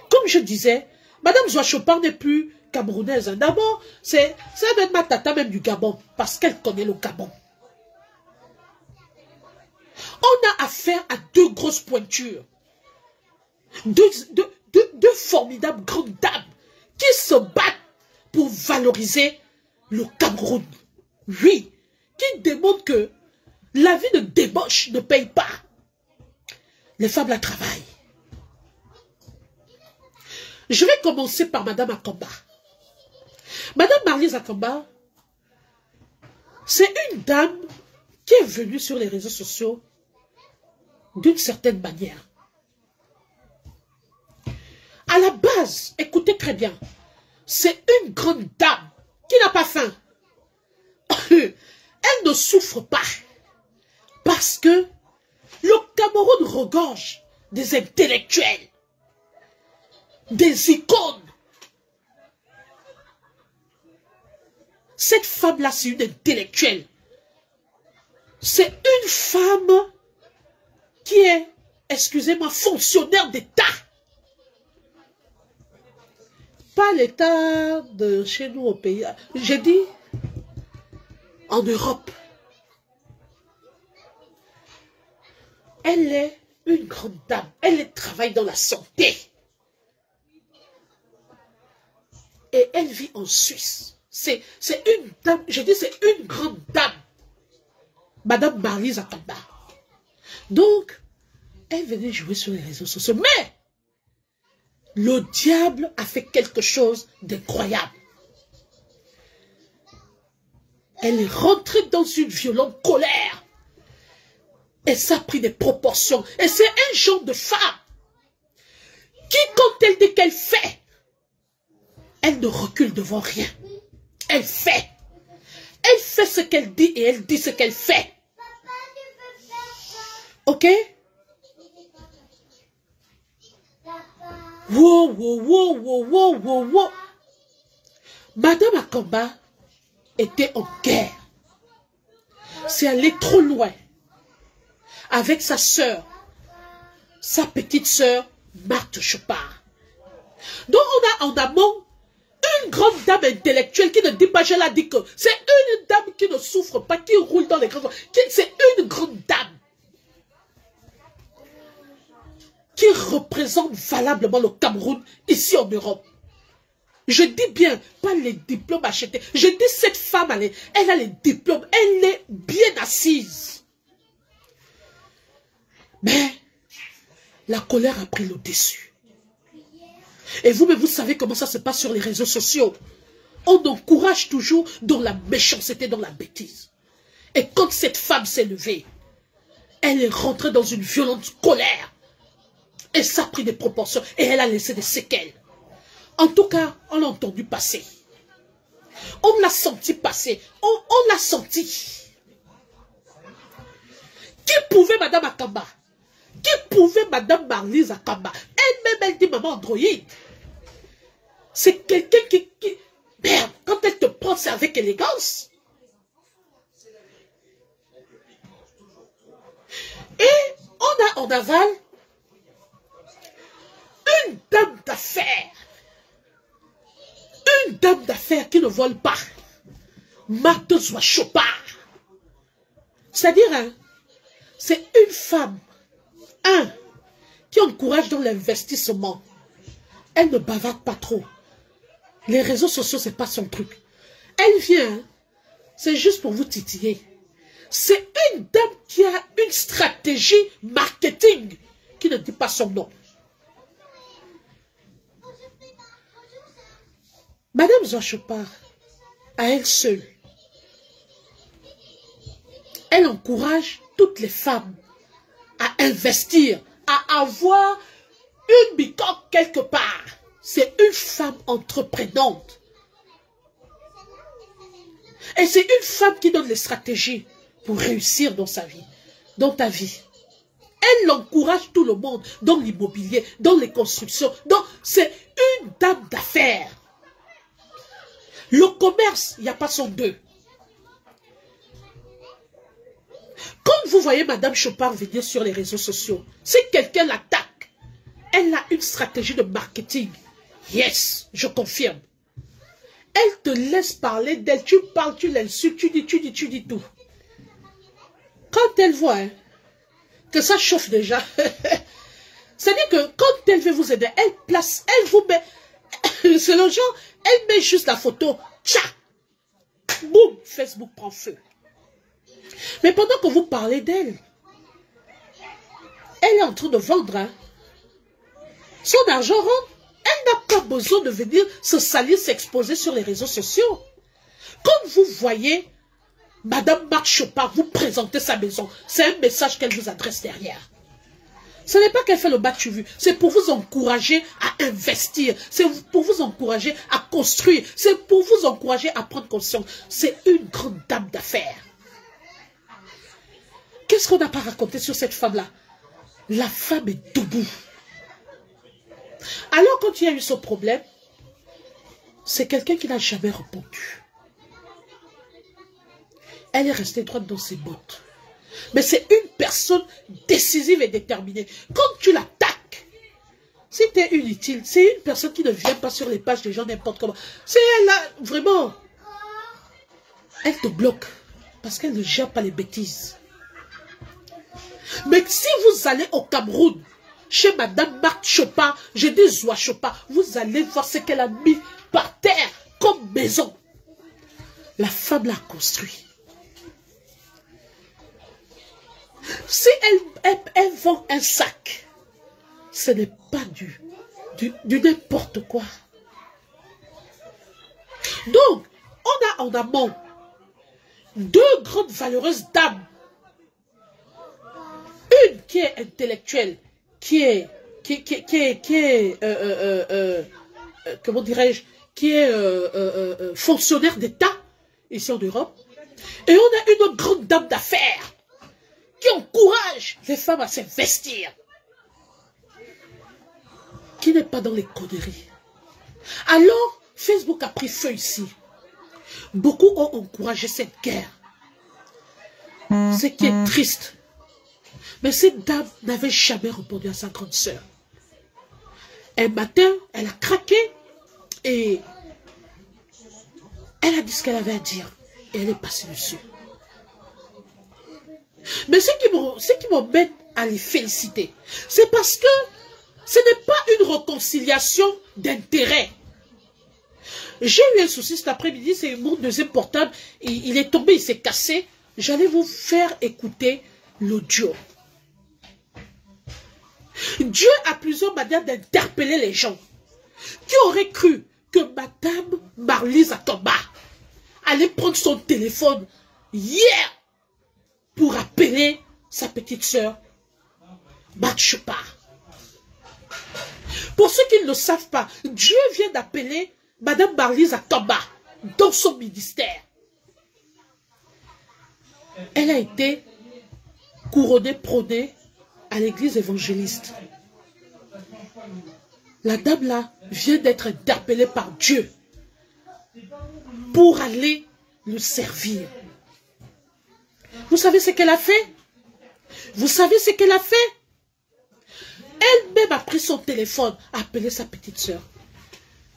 Comme je disais, Madame Zouachopar n'est plus camerounaise. D'abord, c'est même ma tata même du Gabon, parce qu'elle connaît le Gabon. On a affaire à deux grosses pointures. Deux formidables grandes dames qui se battent pour valoriser le Cameroun. Oui, qui démontrent que la vie de débauche ne paye pas. Les femmes la travaillent. Je vais commencer par Madame Akamba. Madame Marlise Akamba, c'est une dame qui est venue sur les réseaux sociaux d'une certaine manière. À la base, écoutez très bien, c'est une grande dame qui n'a pas faim. Elle ne souffre pas parce que le Cameroun regorge des intellectuels, des icônes. Cette femme-là, c'est une intellectuelle. C'est une femme qui est, excusez-moi, fonctionnaire d'État. Pas l'État de chez nous au pays. J'ai dit en Europe. Elle est une grande dame. Elle travaille dans la santé. Et elle vit en Suisse. C'est une dame, je dis c'est une grande dame. Madame Marlise Akamba. Donc, elle venait jouer sur les réseaux sociaux. Mais, le diable a fait quelque chose d'incroyable. Elle est rentrée dans une violente colère. Et ça a pris des proportions. Et c'est un genre de femme qui, quand elle dit qu'elle fait, elle ne recule devant rien. Elle fait. Elle fait ce qu'elle dit et elle dit ce qu'elle fait. Ok? Wow, wow, wow, wow, wow, wow, wow. Madame Akamba était en guerre. C'est allé trop loin. Avec sa sœur, sa petite sœur, Marthe Chopard. Donc on a en amont une grande dame intellectuelle qui ne dit pas, je la dis que c'est une dame qui ne souffre pas, qui roule dans les grands... C'est une grande dame qui représente valablement le Cameroun ici en Europe. Je dis bien, pas les diplômes achetés. Je dis cette femme, elle a les diplômes, elle est bien assise. Mais la colère a pris le dessus. Et vous-même, vous savez comment ça se passe sur les réseaux sociaux. On encourage toujours dans la méchanceté, dans la bêtise. Et quand cette femme s'est levée, elle est rentrée dans une violente colère. Et ça a pris des proportions. Et elle a laissé des séquelles. En tout cas, on l'a entendu passer. On l'a senti passer. On l'a senti. Qui pouvait Madame Akamba? Qui pouvait Madame Marlise Akamba? Elle-même, elle dit Maman Androïde. C'est quelqu'un qui... Merde, quand elle te prend, c'est avec élégance. Et on a en aval une dame d'affaires. Une dame d'affaires qui ne vole pas. Marthe Zouachopard. C'est-à-dire, hein, c'est une femme, qui encourage dans l'investissement. Elle ne bavarde pas trop. Les réseaux sociaux, c'est pas son truc. Elle vient, hein, c'est juste pour vous titiller. C'est une dame qui a une stratégie marketing qui ne dit pas son nom. Madame Zoachopar, à elle seule, elle encourage toutes les femmes à investir, à avoir une bicoque quelque part. C'est une femme entreprenante. Et c'est une femme qui donne les stratégies pour réussir dans sa vie, dans ta vie. Elle encourage tout le monde dans l'immobilier, dans les constructions. C'est une dame d'affaires. Le commerce, il n'y a pas son deux. Quand vous voyez Madame Chopard venir sur les réseaux sociaux, si quelqu'un l'attaque, elle a une stratégie de marketing. Yes, je confirme. Elle te laisse parler d'elle, tu parles, tu l'insultes, tu dis tout. Quand elle voit que ça chauffe déjà, c'est-à-dire que quand elle veut vous aider, elle place, elle vous met, c'est le genre, elle met juste la photo, tcha, boum, Facebook prend feu. Mais pendant que vous parlez d'elle, elle est en train de vendre, hein. Son argent rentre. Elle n'a pas besoin de venir se salir, s'exposer sur les réseaux sociaux. Quand vous voyez Madame Marc Chopard vous présenter sa maison, c'est un message qu'elle vous adresse derrière. Ce n'est pas qu'elle fait le battu-vu, c'est pour vous encourager à investir, c'est pour vous encourager à construire, c'est pour vous encourager à prendre conscience. C'est une grande dame d'affaires. Qu'est-ce qu'on n'a pas raconté sur cette femme-là? La femme est debout. Alors quand il y a eu ce problème, c'est quelqu'un qui n'a jamais répondu. Elle est restée droite dans ses bottes. Mais c'est une personne décisive et déterminée. Quand tu l'attaques, si tu es inutile, c'est une personne qui ne vient pas sur les pages des gens n'importe comment. C'est elle là, vraiment. Elle te bloque parce qu'elle ne gère pas les bêtises. Mais si vous allez au Cameroun, chez Madame Marc Chopard, j'ai dit Zoachopard, vous allez voir ce qu'elle a mis par terre comme maison. La femme l'a construit. Si elle vend un sac, ce n'est pas du n'importe quoi. Donc, on a en amont deux grandes valeureuses dames. Une qui est intellectuelle, comment dirais-je, qui est fonctionnaire d'État ici en Europe. Et on a une grande dame d'affaires qui encourage les femmes à s'investir, qui n'est pas dans les conneries. Alors, Facebook a pris feu ici. Beaucoup ont encouragé cette guerre. Ce qui est triste. Mais cette dame n'avait jamais répondu à sa grande sœur. Un matin, elle a craqué et elle a dit ce qu'elle avait à dire. Et elle est passée dessus. Mais ce qui m'embête à les féliciter, c'est parce que ce n'est pas une réconciliation d'intérêt. J'ai eu un souci cet après-midi, c'est mon deuxième portable, il est tombé, il s'est cassé. J'allais vous faire écouter l'audio. Dieu a plusieurs manières d'interpeller les gens. Qui aurait cru que Madame Marlise Atomba allait prendre son téléphone hier pour appeler sa petite sœur Marc Chopard? Pour ceux qui ne le savent pas, Dieu vient d'appeler Madame Marlise Atomba dans son ministère. Elle a été couronnée, prônée à l'église évangéliste. La dame là vient d'être interpellée par Dieu pour aller le servir. Vous savez ce qu'elle a fait? Vous savez ce qu'elle a fait? Elle-même a pris son téléphone, a appelé sa petite sœur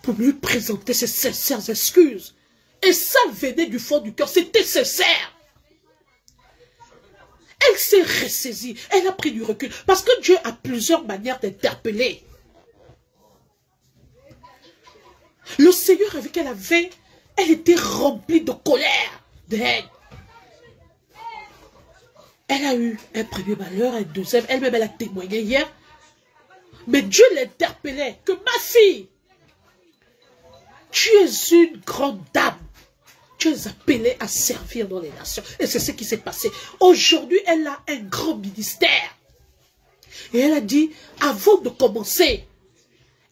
pour lui présenter ses sincères excuses. Et ça venait du fond du cœur, c'était sincère. Elle s'est ressaisie, elle a pris du recul. Parce que Dieu a plusieurs manières d'interpeller. Le Seigneur avec elle avait, elle était remplie de colère, de haine. Elle a eu un premier malheur, un deuxième, elle-même elle a témoigné hier. Mais Dieu l'interpellait que ma fille, Tu es une grande dame. Tu es appelée à servir dans les nations. Et c'est ce qui s'est passé. Aujourd'hui, elle a un grand ministère. Et elle a dit, avant de commencer,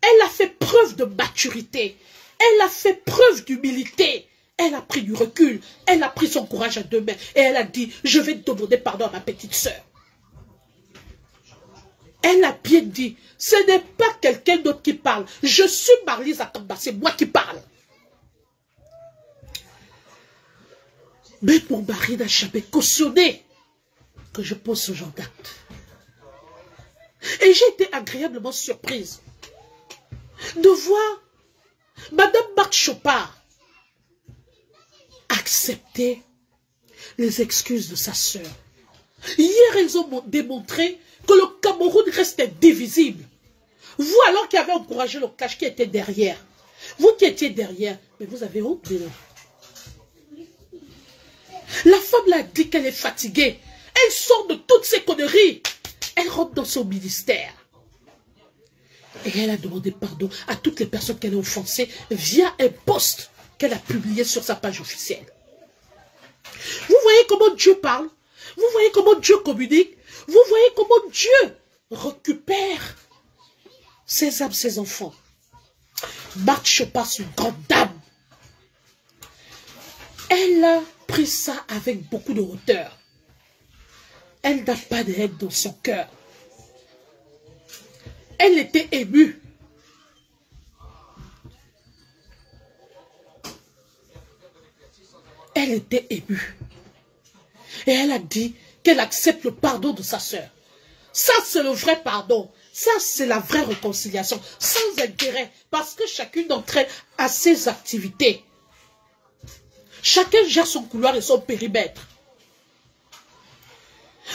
elle a fait preuve de maturité. Elle a fait preuve d'humilité. Elle a pris du recul. Elle a pris son courage à deux mains. Et elle a dit, je vais demander pardon à ma petite sœur. Elle a bien dit, ce n'est pas quelqu'un d'autre qui parle. Je suis Marlise Akamba, c'est moi qui parle. Mais mon mari n'a jamais cautionné que je pose ce genre d'acte. Et j'ai été agréablement surprise de voir Madame Marthe Chopard accepter les excuses de sa sœur. Hier, ils ont démontré que le Cameroun reste indivisible. Vous, alors qui avez encouragé le cash qui était derrière, vous qui étiez derrière, mais vous avez honte de nous. La femme l'a dit qu'elle est fatiguée. Elle sort de toutes ces conneries. Elle rentre dans son ministère. Et elle a demandé pardon à toutes les personnes qu'elle a offensées via un post qu'elle a publié sur sa page officielle. Vous voyez comment Dieu parle? Vous voyez comment Dieu communique? Vous voyez comment Dieu récupère ses âmes, ses enfants? Marthe Chopard, une grande dame. Elle a pris ça avec beaucoup de hauteur. Elle n'a pas de haine dans son cœur. Elle était émue. Elle était émue. Et elle a dit qu'elle accepte le pardon de sa sœur. Ça, c'est le vrai pardon. Ça, c'est la vraie réconciliation. Sans intérêt. Parce que chacune d'entre elles a ses activités. Chacun gère son couloir et son périmètre.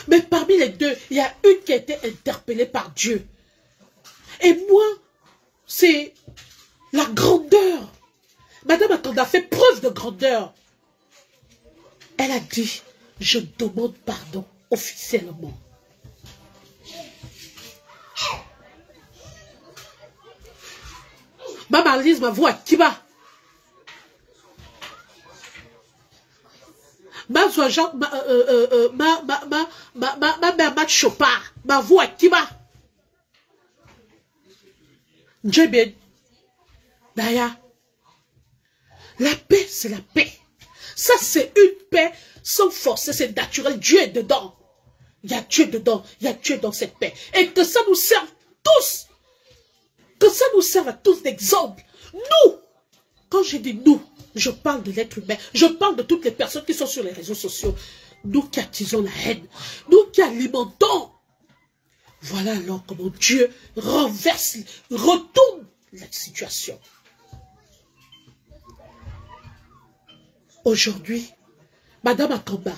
Mais parmi les deux, il y a une qui a été interpellée par Dieu. Et moi, c'est la grandeur. Madame Akanda a fait preuve de grandeur. Elle a dit, je demande pardon officiellement. Ma Marlise, ma voix, qui va? Ma mère Marthe Chopard, ma voix qui va. Dieu bien. D'ailleurs, la paix, c'est la paix. Ça, c'est une paix sans force, c'est naturel. Dieu est dedans. Il y a Dieu dedans. Il y a Dieu dans cette paix. Et que ça nous serve tous. Que ça nous serve à tous d'exemple. Nous, quand je dis nous, je parle de l'être humain. Je parle de toutes les personnes qui sont sur les réseaux sociaux. Nous qui attisons la haine. Nous qui alimentons. Voilà alors comment Dieu renverse, retourne la situation. Aujourd'hui, Madame Akamba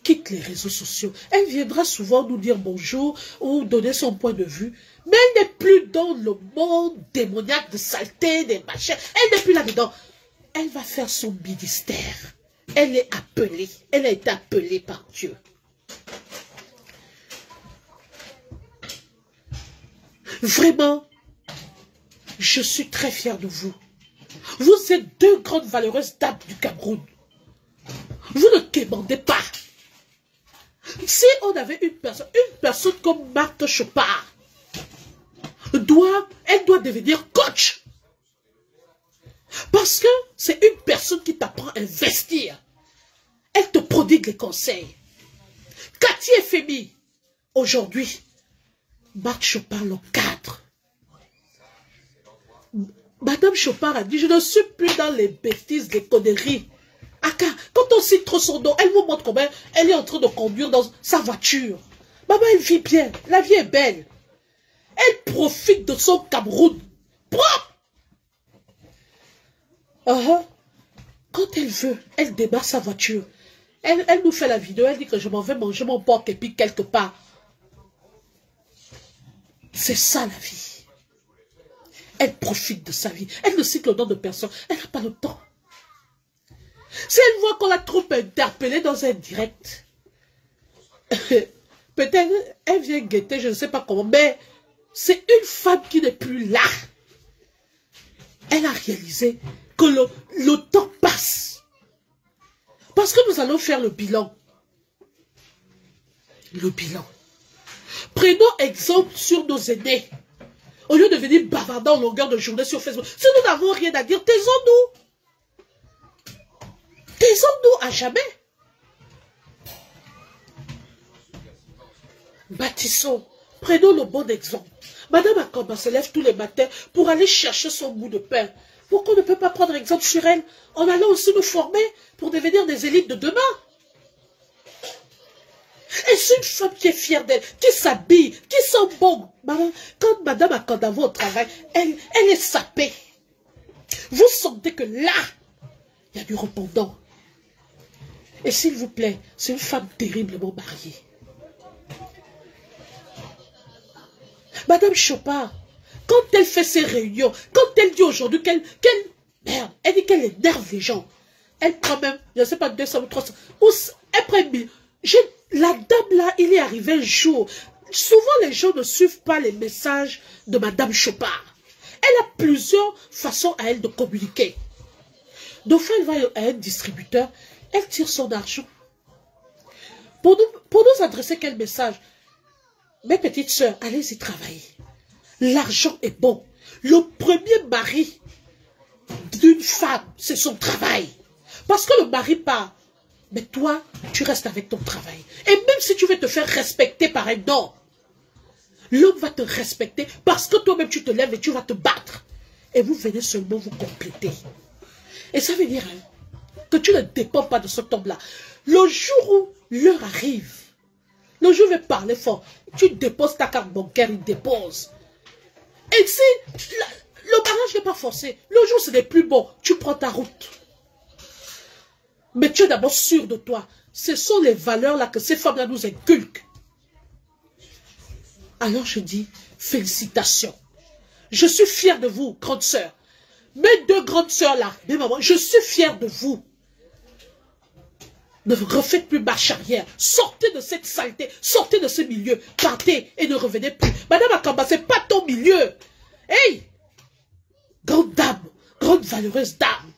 quitte les réseaux sociaux. Elle viendra souvent nous dire bonjour ou donner son point de vue. Mais elle n'est plus dans le monde démoniaque de saleté, des machins. Elle n'est plus là-dedans. Elle va faire son ministère. Elle est appelée. Elle a été appelée par Dieu. Vraiment, je suis très fière de vous. Vous êtes deux grandes valeureuses dames du Cameroun. Vous ne demandez pas. Si on avait une personne comme Marthe Chopard, elle doit devenir coach. Parce que c'est une personne qui t'apprend à investir. Elle te prodigue les conseils. Cathy et Fémi, aujourd'hui, Marthe Chopard le cadre. Madame Chopard a dit, je ne suis plus dans les bêtises, les conneries. Quand on cite trop son nom, elle vous montre comment elle est en train de conduire dans sa voiture. Maman, elle vit bien. La vie est belle. Elle profite de son Cameroun. Propre. Quand elle veut, elle démarre sa voiture. Elle nous fait la vidéo. Elle dit que je m'en vais manger mon porc et puis quelque part. C'est ça la vie. Elle profite de sa vie. Elle ne cite le nom de personne. Elle n'a pas le temps. Si elle voit qu'on la troupe interpellée dans un direct, peut-être elle vient guetter, je ne sais pas comment, mais c'est une femme qui n'est plus là. Elle a réalisé que le temps passe. Parce que nous allons faire le bilan. Le bilan. Prenons exemple sur nos aînés. Au lieu de venir bavarder en longueur de journée sur Facebook. Si nous n'avons rien à dire, taisons-nous. Taisons-nous à jamais. Bâtissons. Prenons le bon exemple. Madame Akamba se lève tous les matins pour aller chercher son bout de pain. Pourquoi on ne peut pas prendre exemple sur elle en allant aussi nous former pour devenir des élites de demain? Et c'est une femme qui est fière d'elle, qui s'habille, qui sent bon. Quand Madame Akanda va au travail, elle est sapée. Vous sentez que là, il y a du répondant. Et s'il vous plaît, c'est une femme terriblement mariée. Madame Chopard, quand elle fait ses réunions, quand elle dit aujourd'hui merde, elle dit qu'elle énerve les gens. Elle prend même, je ne sais pas, 200 ou 300, ou elle prend 1000. La dame là, il est arrivé un jour. Souvent les gens ne suivent pas les messages de Madame Chopard. Elle a plusieurs façons à elle de communiquer. Donc elle va à un distributeur, elle tire son argent. Pour nous adresser quel message? Mes petites sœurs, allez-y travailler. L'argent est bon. Le premier mari d'une femme, c'est son travail. Parce que le mari part. Mais toi, tu restes avec ton travail. Et même si tu veux te faire respecter par un homme, l'homme va te respecter parce que toi-même tu te lèves et tu vas te battre. Et vous venez seulement vous compléter. Et ça veut dire que tu ne dépends pas de cet homme-là. Le jour où l'heure arrive, le jour où il va parler fort, tu déposes ta carte bancaire, il dépose. Et si le mariage n'est pas forcé, le jour où ce n'est plus bon, tu prends ta route. Mais tu es d'abord sûr de toi. Ce sont les valeurs-là que ces femmes-là nous inculquent. Alors je dis, félicitations. Je suis fière de vous, grande sœur. Mes deux grandes sœurs-là, mes mamans, je suis fière de vous. Ne refaites plus marche arrière. Sortez de cette saleté. Sortez de ce milieu. Partez et ne revenez plus. Madame Akamba, ce n'est pas ton milieu. Hey! Grande dame, grande valeureuse dame.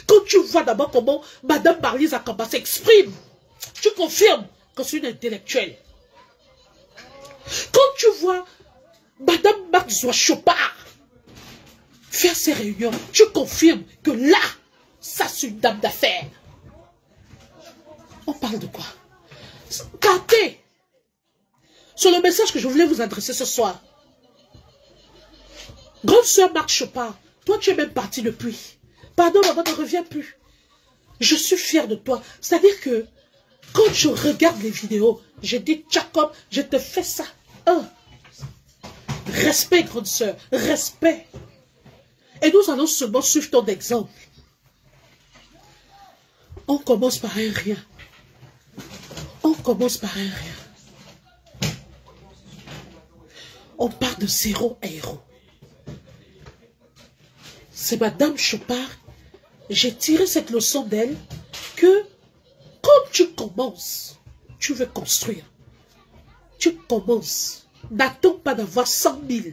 Quand tu vois d'abord comment Madame Marlise Akamba s'exprime, tu confirmes que c'est une intellectuelle. Quand tu vois Madame Marc Chopard faire ses réunions, tu confirmes que là, ça c'est une dame d'affaires. On parle de quoi? Partez sur le message que je voulais vous adresser ce soir. Grande sœur Marc Chopard, toi tu es même partie depuis. Pardon, maman, ne reviens plus. Je suis fière de toi. C'est-à-dire que quand je regarde les vidéos, je dis, Jacob, je te fais ça. Respect, grande sœur, respect. Et nous allons seulement suivre ton exemple. On commence par un rien. On commence par un rien. On part de zéro à héros. C'est Madame Chopard. J'ai tiré cette leçon d'elle que quand tu commences, tu veux construire. Tu commences. N'attends pas d'avoir 100 000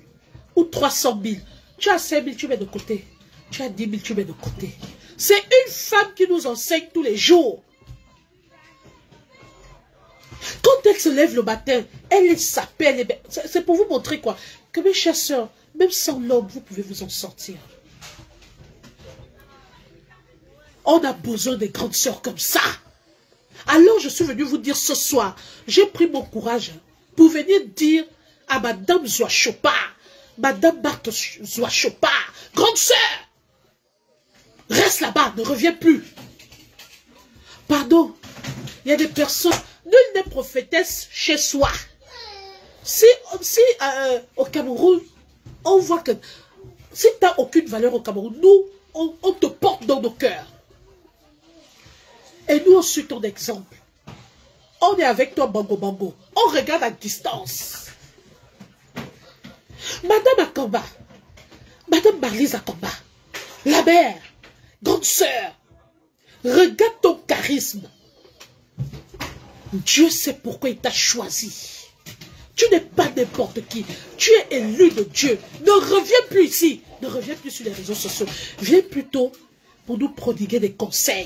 ou 300 000. Tu as 5 000, tu mets de côté. Tu as 10 000, tu mets de côté. C'est une femme qui nous enseigne tous les jours. Quand elle se lève le matin, elle est sapée. C'est pour vous montrer quoi? Que mes chères sœurs, même sans l'homme, vous pouvez vous en sortir. On a besoin des grandes sœurs comme ça. Alors je suis venu vous dire ce soir, j'ai pris mon courage pour venir dire à Madame Chopard, Madame Marthe Chopard, grande sœur, reste là-bas, ne reviens plus. Pardon, il y a des personnes, nul n'est prophétesse chez soi. Si au Cameroun, on voit que si tu n'as aucune valeur au Cameroun, nous, on te porte dans nos cœurs. Et nous, on suit ton exemple. On est avec toi, bango bango. On regarde à distance. Madame Akamba, Madame Marlise Akamba, la mère, grande sœur, regarde ton charisme. Dieu sait pourquoi il t'a choisi. Tu n'es pas n'importe qui. Tu es élu de Dieu. Ne reviens plus ici. Ne reviens plus sur les réseaux sociaux. Viens plutôt pour nous prodiguer des conseils.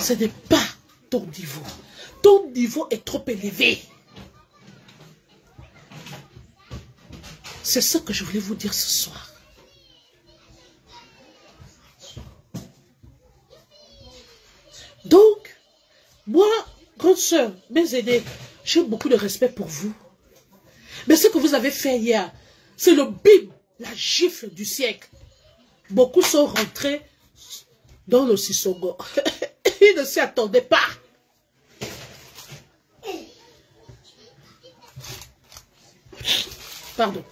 Ce n'est pas ton niveau. Ton niveau est trop élevé. C'est ce que je voulais vous dire ce soir. Donc, moi, grande sœur, mes aînés, j'ai beaucoup de respect pour vous. Mais ce que vous avez fait hier, c'est le bim, la gifle du siècle. Beaucoup sont rentrés dans le Sissongo. Ils ne s'y attendaient pas. Pardon.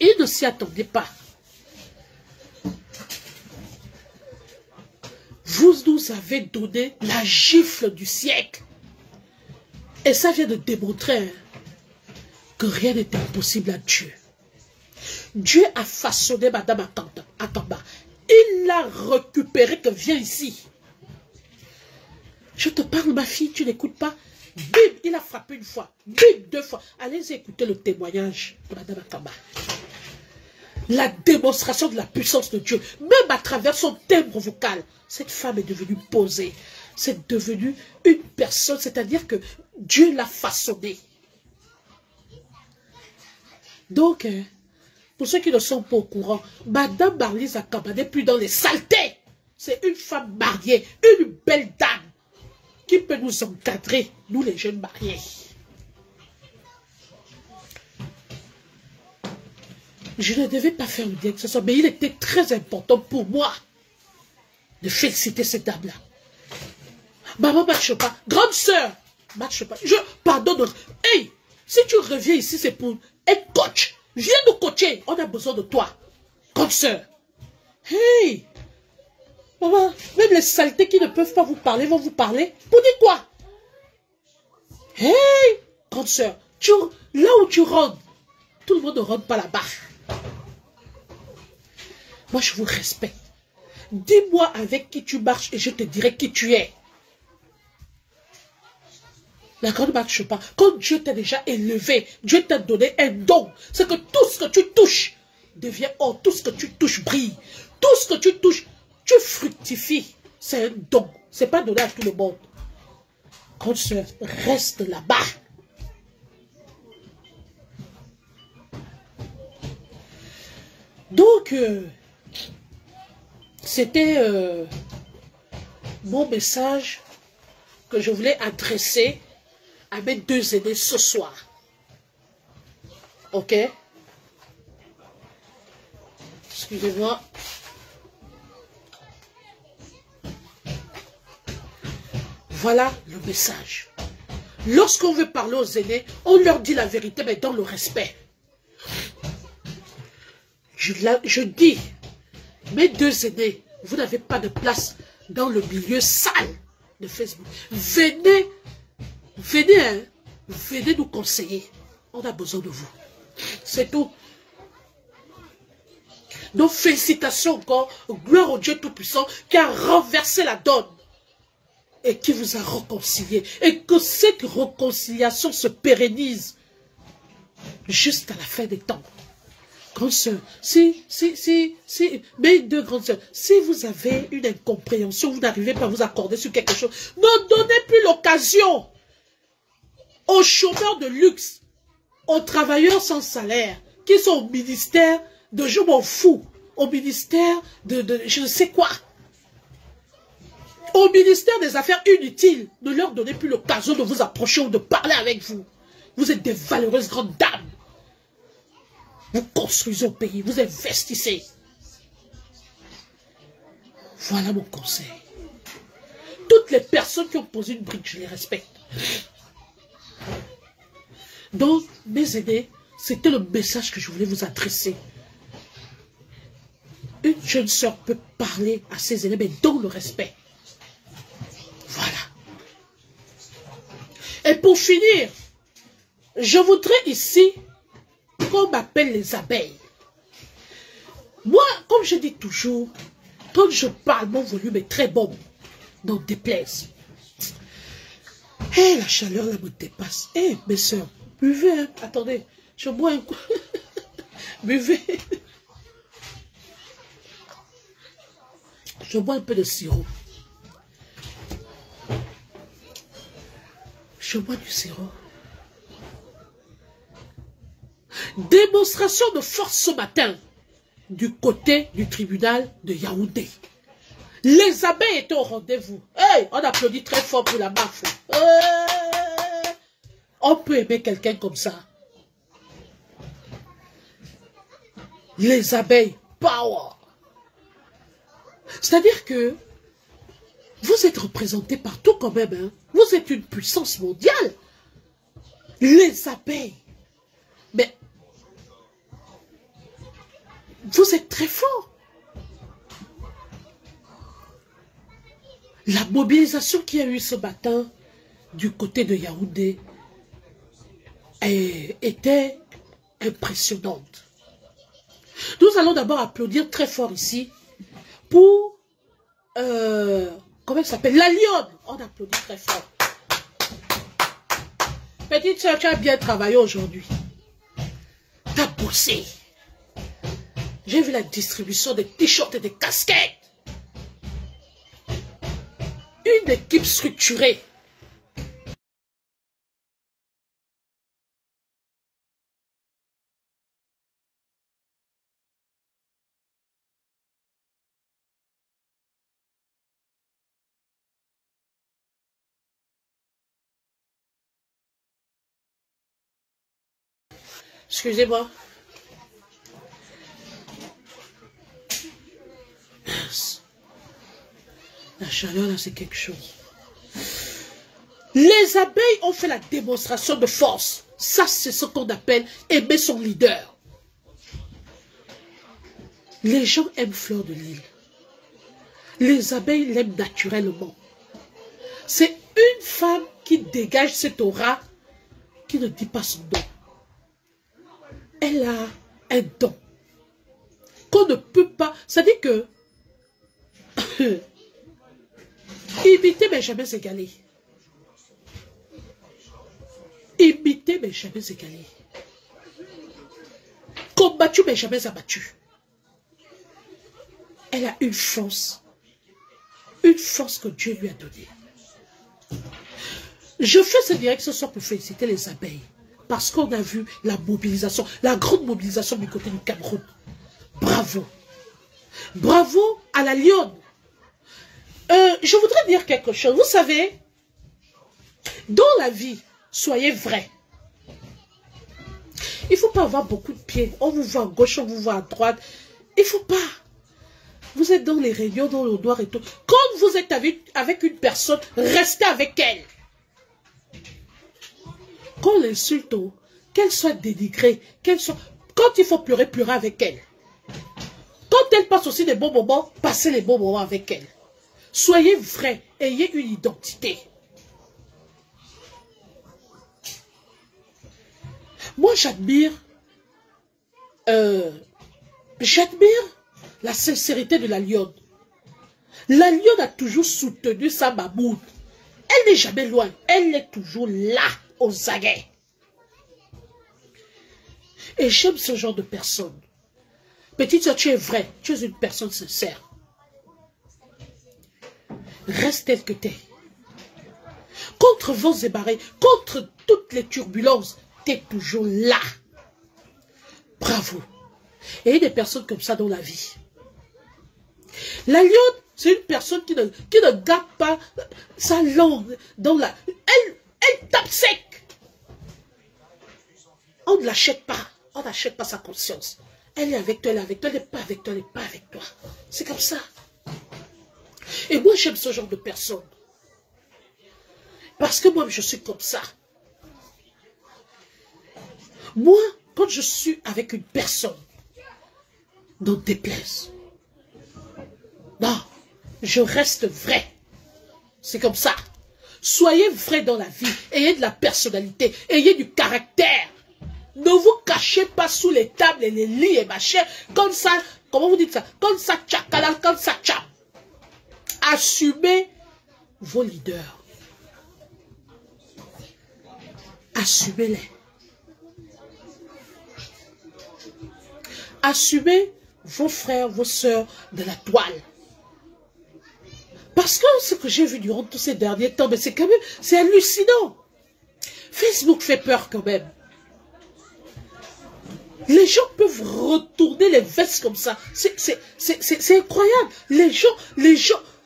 Ils ne s'y attendaient pas. Vous nous avez donné la gifle du siècle. Et ça vient de démontrer que rien n'est impossible à Dieu. Dieu a façonné Madame Akamba. Il l'a récupéré que viens ici. Je te parle, ma fille, tu n'écoutes pas. Bim, il a frappé une fois. Bim, 2 fois. Allez écouter le témoignage de Madame Akamba. La démonstration de la puissance de Dieu. Même à travers son timbre vocal. Cette femme est devenue posée. C'est devenue une personne. C'est-à-dire que Dieu l'a façonnée. Donc, pour ceux qui ne sont pas au courant, Madame Marlise Akamba n'est plus dans les saletés. C'est une femme mariée, une belle dame qui peut nous encadrer, nous les jeunes mariés. Je ne devais pas faire le bien que ce soit, mais il était très important pour moi de féliciter cette dame-là. Maman Matchopa, grande sœur, Matchopa, je pardonne. Hey, si tu reviens ici, c'est pour être coach. Viens nous coacher, on a besoin de toi, grande sœur. Hey, maman, même les saletés qui ne peuvent pas vous parler vont vous parler. Pour dire quoi? Hey, grande sœur, là où tu rentres, tout le monde ne rentre pas là-bas. Moi, je vous respecte. Dis-moi avec qui tu marches et je te dirai qui tu es. La grande marche pas. Quand Dieu t'a déjà élevé, Dieu t'a donné un don. C'est que tout ce que tu touches devient or. Tout ce que tu touches brille. Tout ce que tu touches, tu fructifies. C'est un don. C'est pas donné à tout le monde. Grande sœur, reste là-bas. Donc, c'était mon message que je voulais adresser à mes 2 aînés ce soir. Ok? Excusez-moi. Voilà le message. Lorsqu'on veut parler aux aînés, on leur dit la vérité, mais dans le respect. Je dis, mes 2 aînés, vous n'avez pas de place dans le milieu sale de Facebook. Venez, hein, venez nous conseiller. On a besoin de vous. C'est tout. Donc, félicitations encore. Gloire au Dieu Tout-Puissant qui a renversé la donne et qui vous a réconcilié. Et que cette réconciliation se pérennise jusqu'à la fin des temps. Grande sœur, mes 2 grandes sœurs, si vous avez une incompréhension, vous n'arrivez pas à vous accorder sur quelque chose, ne donnez plus l'occasion aux chômeurs de luxe, aux travailleurs sans salaire, qui sont au ministère de je m'en fous, au ministère de je ne sais quoi, au ministère des affaires inutiles. Ne leur donnez plus l'occasion de vous approcher ou de parler avec vous. Vous êtes des valeureuses grandes dames. Vous construisez au pays, vous investissez. Voilà mon conseil. Toutes les personnes qui ont posé une brique, je les respecte. Donc, mes aînés, c'était le message que je voulais vous adresser. Une jeune sœur peut parler à ses aînés, mais dans le respect. Voilà. Et pour finir, je voudrais ici qu'on m'appelle les abeilles. Moi, comme je dis toujours, quand je parle, mon volume est très bon. Donc, déplaise. La chaleur là me dépasse. Mes soeurs, buvez, hein. Attendez, je bois un coup. Buvez. Je bois un peu de sirop. Je bois du sirop. Démonstration de force ce matin du côté du tribunal de Yaoundé. Les abeilles étaient au rendez-vous. Hey, on applaudit très fort pour la baffe. On peut aimer quelqu'un comme ça. Les abeilles, power. C'est-à-dire que vous êtes représentés partout quand même. Hein? Vous êtes une puissance mondiale. Les abeilles. Mais vous êtes très forts. La mobilisation qu'il y a eu ce matin du côté de Yaoundé était impressionnante. Nous allons d'abord applaudir très fort ici pour, comment elle s'appelle, la Lionne. On applaudit très fort. Petite soeur, tu as bien travaillé aujourd'hui. Tu as bossé. J'ai vu la distribution des t-shirts et des casquettes. Une équipe structurée. Excusez-moi. La chaleur, là, c'est quelque chose. Les abeilles ont fait la démonstration de force. Ça, c'est ce qu'on appelle aimer son leader. Les gens aiment Fleur de Lys. Les abeilles l'aiment naturellement. C'est une femme qui dégage cette aura, qui ne dit pas son nom. Elle a un don qu'on ne peut pas... C'est-à-dire que... imiter mais jamais égaler. Imiter mais jamais égaler. Combattu mais jamais abattu. Elle a une force que Dieu lui a donnée. Je fais ce direct ce soir pour féliciter les abeilles. Parce qu'on a vu la mobilisation, la grande mobilisation du côté du Cameroun. Bravo. Bravo à la Lionne. Je voudrais dire quelque chose. Vous savez, dans la vie, soyez vrai. Il ne faut pas avoir beaucoup de pieds. On vous voit à gauche, on vous voit à droite. Il ne faut pas. Vous êtes dans les réunions, dans le noir et tout. Quand vous êtes avec une personne, restez avec elle. Qu'on l'insulte, qu'elle soit dénigrée, quand il faut pleurer, pleurez avec elle. Quand elle passe aussi des bons moments, passez les bons moments avec elle. Soyez vrai, ayez une identité. Moi, j'admire la sincérité de la Lionne. La Lionne a toujours soutenu sa mammouth. Elle n'est jamais loin, elle est toujours là, aux aguets. Et j'aime ce genre de personne. Petite soeur, tu es vrai, tu es une personne sincère. Reste tel que tu es. Contre vents et marées, contre toutes les turbulences, tu es toujours là. Bravo. Et il y a des personnes comme ça dans la vie. La Lionne, c'est une personne qui ne garde pas sa langue dans la... Elle tape sec. On ne l'achète pas. On n'achète pas sa conscience. Elle est avec toi, elle est avec toi, elle n'est pas avec toi, elle n'est pas avec toi. C'est comme ça. Et moi, j'aime ce genre de personne. Parce que moi, je suis comme ça. Moi, quand je suis avec une personne, n'en déplaise. Non, je reste vrai. C'est comme ça. Soyez vrai dans la vie. Ayez de la personnalité. Ayez du caractère. Ne vous cachez pas sous les tables et les lits et machin. Comme ça, comment vous dites ça? Comme ça, tchakala, comme ça, tchap. Assumez vos leaders. Assumez-les. Assumez vos frères, vos sœurs de la toile. Parce que ce que j'ai vu durant tous ces derniers temps, mais c'est quand même, c'est hallucinant. Facebook fait peur quand même. Les gens peuvent retourner les vestes comme ça. C'est incroyable. Les gens,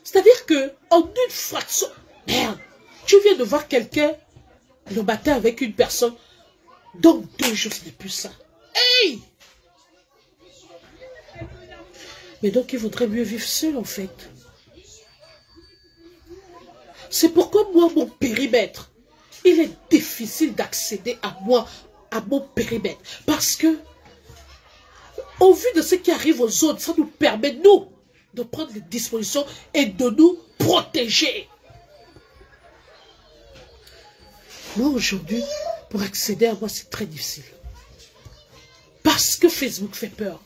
c'est-à-dire que en une fraction, merde, tu viens de voir quelqu'un le matin avec une personne, donc 2 jours, ce n'est plus ça. Hey! Mais donc, il vaudrait mieux vivre seul, en fait. C'est pourquoi moi, mon périmètre, il est difficile d'accéder à moi, à mon périmètre. Parce que, au vu de ce qui arrive aux autres, ça nous permet, nous, de prendre des dispositions et de nous protéger. Moi, aujourd'hui, pour accéder à moi, c'est très difficile. Parce que Facebook fait peur.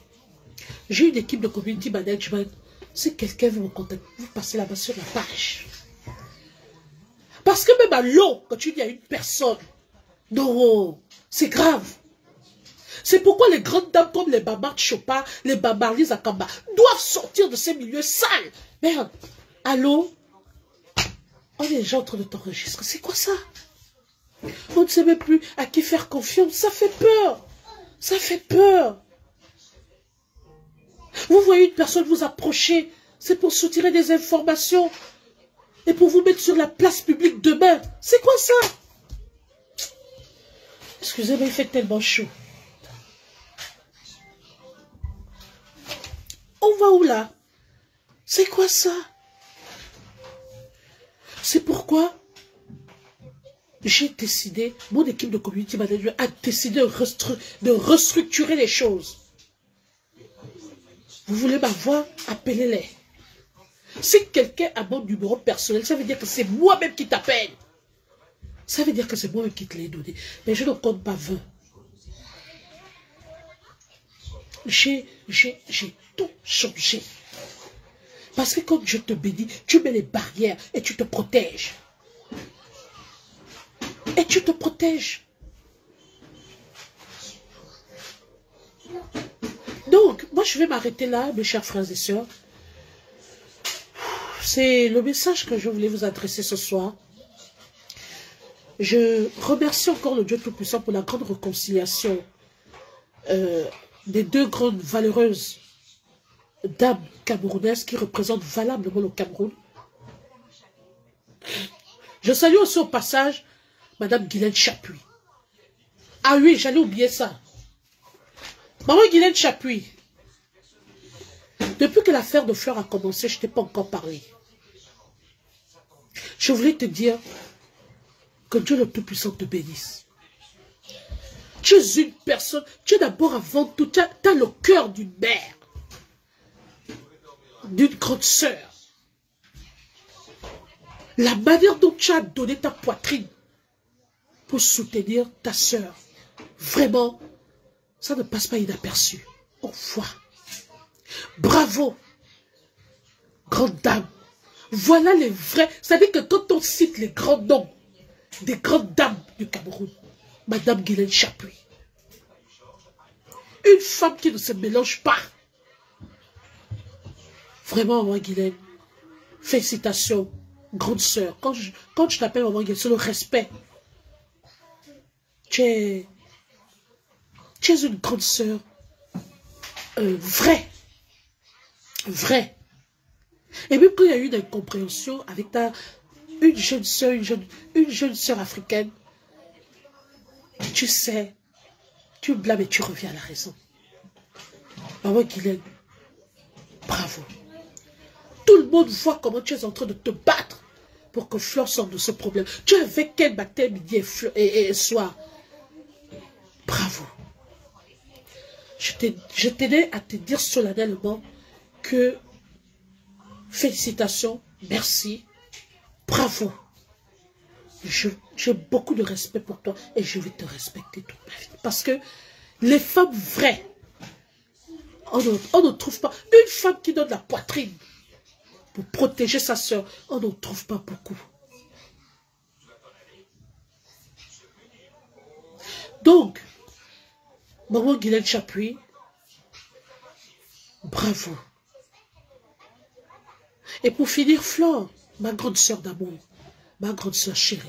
J'ai une équipe de community management. Si quelqu'un veut me contacter, vous passez là-bas sur la page. Parce que même à l'eau, quand tu dis à une personne, non, c'est grave. C'est pourquoi les grandes dames comme les Bamar Chopa, les Bamar Lisa Kamba doivent sortir de ces milieux sales. Merde, allô? On est déjà en train de t'enregistrer. C'est quoi ça? On ne sait même plus à qui faire confiance. Ça fait peur. Ça fait peur. Vous voyez une personne vous approcher, c'est pour soutirer des informations et pour vous mettre sur la place publique demain. C'est quoi ça? Excusez-moi, il fait tellement chaud. On va où là? C'est quoi ça? C'est pourquoi j'ai décidé, mon équipe de community manager a décidé de restructurer les choses. Vous voulez m'avoir? Appelez-les. Si quelqu'un a mon numéro personnel, ça veut dire que c'est moi-même qui t'appelle. Ça veut dire que c'est moi-même qui te l'ai donné. Mais je ne compte pas 20. J'ai tout changé. Parce que quand je te bénis, tu mets les barrières et tu te protèges. Et tu te protèges. Donc, moi je vais m'arrêter là, mes chers frères et sœurs. C'est le message que je voulais vous adresser ce soir. Je remercie encore le Dieu Tout-Puissant pour la grande réconciliation des 2 grandes valeureuses dames camerounaises qui représentent valablement le Cameroun. Je salue aussi au passage Madame Guylaine Chapuis. Ah oui, j'allais oublier ça. Maman Guylaine Chapuis, depuis que l'affaire de Fleur a commencé, je ne t'ai pas encore parlé. Je voulais te dire que Dieu le Tout-Puissant te bénisse. Tu es une personne, tu es d'abord avant tout, tu as le cœur d'une mère, d'une grande sœur. La manière dont tu as donné ta poitrine pour soutenir ta sœur, vraiment, ça ne passe pas inaperçu. Au revoir. Bravo, grande dame. Voilà les vrais. C'est-à-dire que quand on cite les grands noms des grandes dames du Cameroun, Madame Guylaine Chapuis, une femme qui ne se mélange pas. Vraiment, Maman Guylaine, félicitations, grande sœur. Quand je t'appelle Maman Guylaine, c'est le respect. Tu es une grande sœur vraie. Vraie. Et même quand il y a eu une incompréhension avec une jeune sœur africaine, tu sais, tu blâmes et tu reviens à la raison. Maman Guylaine, bravo. Tout le monde voit comment tu es en train de te battre pour que Fleur sorte de ce problème. Tu es avec elle matin, midi et soir. Bravo. Je tenais à te dire solennellement que félicitations, merci, bravo. J'ai beaucoup de respect pour toi et je vais te respecter toute ma vie. Parce que les femmes vraies, on ne trouve pas. Une femme qui donne la poitrine pour protéger sa soeur, on n'en trouve pas beaucoup. Donc, Maman Guylaine Chapuis, bravo. Et pour finir, Flore, ma grande sœur d'amour, ma grande sœur chérie,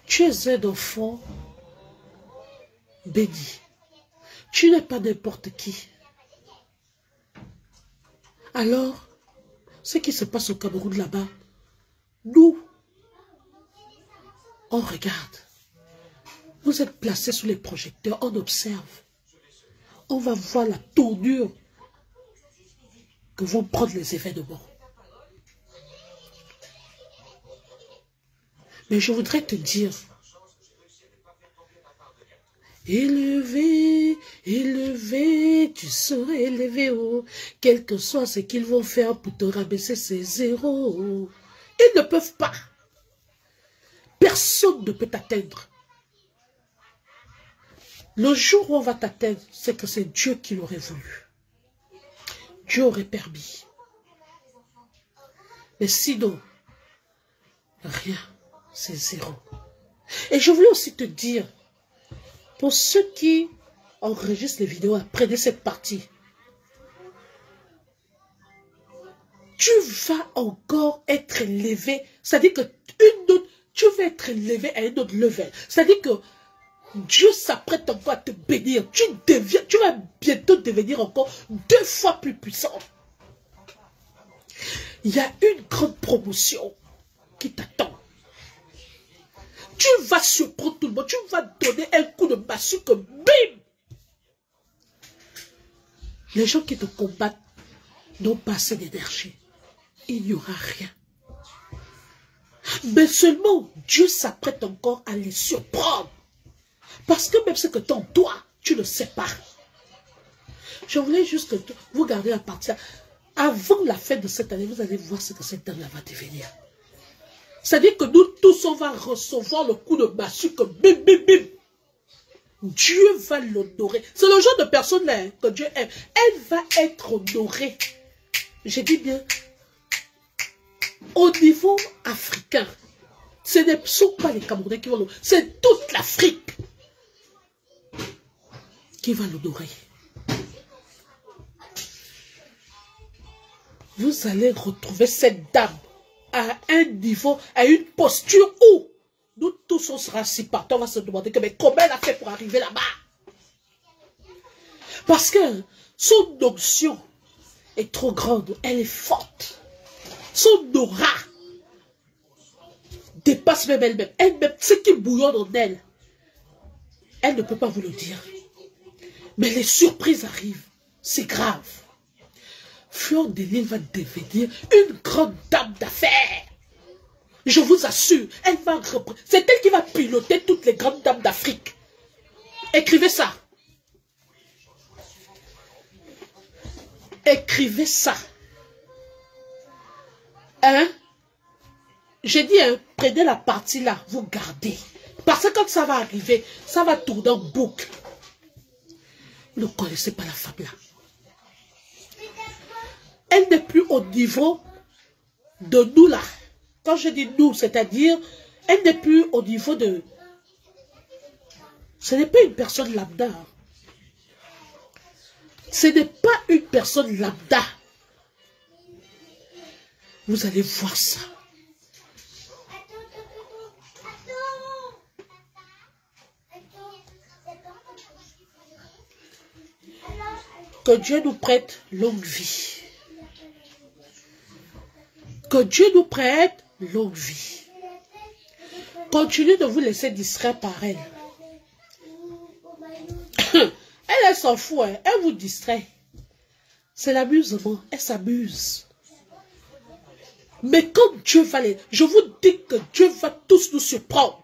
tu es un enfant béni. Tu n'es pas n'importe qui. Alors, ce qui se passe au Cameroun là-bas, nous, on regarde. Vous êtes placés sous les projecteurs, on observe. On va voir la tournure que vont prendre les événements. Mais je voudrais te dire, élevé, élevé, tu seras élevé, oh, quel que soit ce qu'ils vont faire pour te rabaisser ces zéros. Ils ne peuvent pas. Personne ne peut t'atteindre. Le jour où on va t'atteindre, c'est que c'est Dieu qui l'aurait voulu. Dieu aurait permis. Mais sinon, rien, c'est zéro. Et je voulais aussi te dire, pour ceux qui enregistrent les vidéos après de cette partie, tu vas encore être élevé. C'est-à-dire que tu vas être élevé à un autre level. C'est-à-dire que Dieu s'apprête encore à te bénir. Tu vas bientôt devenir encore 2 fois plus puissant. Il y a une grande promotion qui t'attend. Tu vas surprendre tout le monde. Tu vas donner un coup de massue que bim! Les gens qui te combattent n'ont pas assez d'énergie. Il n'y aura rien. Mais seulement Dieu s'apprête encore à les surprendre. Parce que même ce que t'en toi, tu ne sais pas. Je voulais juste que vous gardez la partie là. Avant la fin de cette année, vous allez voir ce que cette année va devenir. C'est-à-dire que nous tous, on va recevoir le coup de massue que bim, bim, bim. Dieu va l'honorer. C'est le genre de personne là que Dieu aime. Elle va être honorée. J'ai dit bien, au niveau africain, ce ne sont pas les Camerounais qui vont l'honorer. C'est toute l'Afrique qui va l'honorer. Vous allez retrouver cette dame à un niveau, à une posture où nous tous on sera si partants, on va se demander que, mais comment elle a fait pour arriver là-bas? Parce que son onction est trop grande, elle est forte. Son aura dépasse même elle-même. Elle-même, ce qui bouillonne en elle, elle ne peut pas vous le dire. Mais les surprises arrivent. C'est grave. Flore de Lys va devenir une grande dame d'affaires. Je vous assure, elle va c'est elle qui va piloter toutes les grandes dames d'Afrique. Écrivez ça. Écrivez ça. Hein? J'ai dit, hein, prenez la partie là, vous gardez. Parce que quand ça va arriver, ça va tourner en boucle. Vous ne connaissez pas la femme là. Elle n'est plus au niveau de nous là. Quand je dis nous, c'est-à-dire, elle n'est plus au niveau de... Ce n'est pas une personne lambda. Ce n'est pas une personne lambda. Vous allez voir ça. Que Dieu nous prête longue vie. Que Dieu nous prête longue vie. Continuez de vous laisser distraire par elle. Elle s'en fout, hein. Elle vous distrait. C'est l'amusement, elle s'amuse. Mais quand Dieu va les... Je vous dis que Dieu va tous nous surprendre.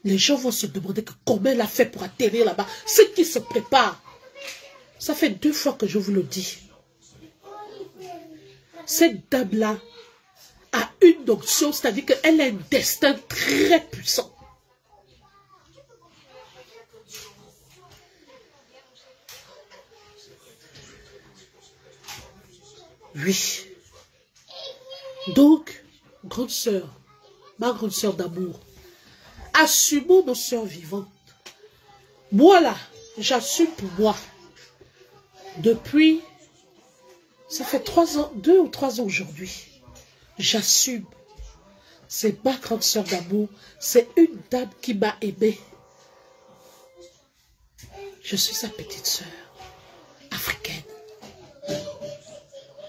Les gens vont se demander que comment elle a fait pour atterrir là-bas. Ce qui se prépare. Ça fait 2 fois que je vous le dis. Cette dame-là a une onction, c'est-à-dire qu'elle a un destin très puissant. Oui. Donc, grande sœur, ma grande sœur d'amour, assumons nos sœurs vivantes. Moi là, j'assume pour moi. Depuis Ça fait 3 ans, 2 ou 3 ans aujourd'hui. J'assume. C'est ma grande sœur d'amour. C'est une dame qui m'a aimé. Je suis sa petite sœur africaine.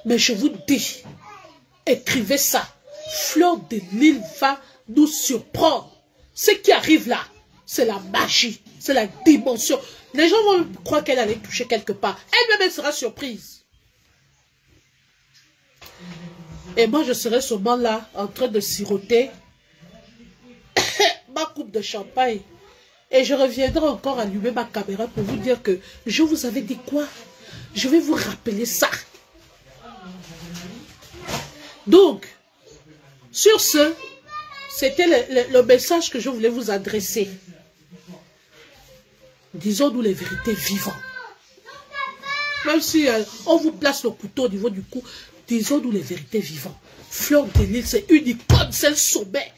Mais je vous dis, écrivez ça. Fleur de Lys va nous surprendre. Ce qui arrive là, c'est la magie, c'est la dimension. Les gens vont croire qu'elle allait toucher quelque part. Elle-même, elle sera surprise. Et moi, je serai seulement là, en train de siroter ma coupe de champagne. Et je reviendrai encore allumer ma caméra pour vous dire que je vous avais dit quoi? Je vais vous rappeler ça. Donc, sur ce, c'était le message que je voulais vous adresser. Disons-nous les vérités vivantes. Même si on vous place le couteau au niveau du cou, disons-nous les vérités vivantes. Fleur de Lys, c'est une icône, c'est le sommet.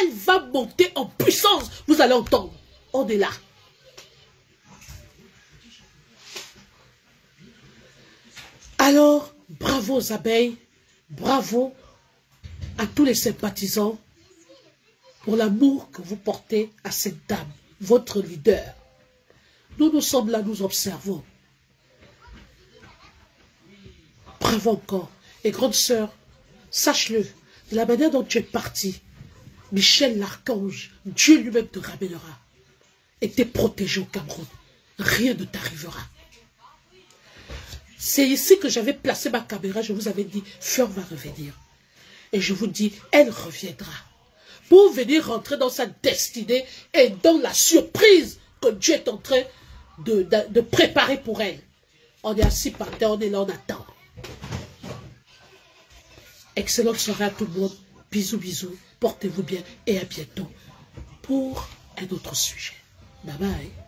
Elle va monter en puissance. Vous allez entendre. On est là. Alors, bravo aux abeilles. Bravo à tous les sympathisants pour l'amour que vous portez à cette dame, votre leader. Nous sommes là, nous observons. Bravo encore. Et grande sœur, sache-le, de la manière dont tu es parti, Michel l'archange, Dieu lui-même te ramènera et t'es protégé au Cameroun. Rien ne t'arrivera. C'est ici que j'avais placé ma caméra, je vous avais dit, Fleur va revenir. Et je vous dis, elle reviendra. Pour venir rentrer dans sa destinée et dans la surprise que Dieu est en train de préparer pour elle. On est assis par terre, on est là, on attend. Excellente soirée à tout le monde. Bisous, bisous. Portez-vous bien et à bientôt pour un autre sujet. Bye bye.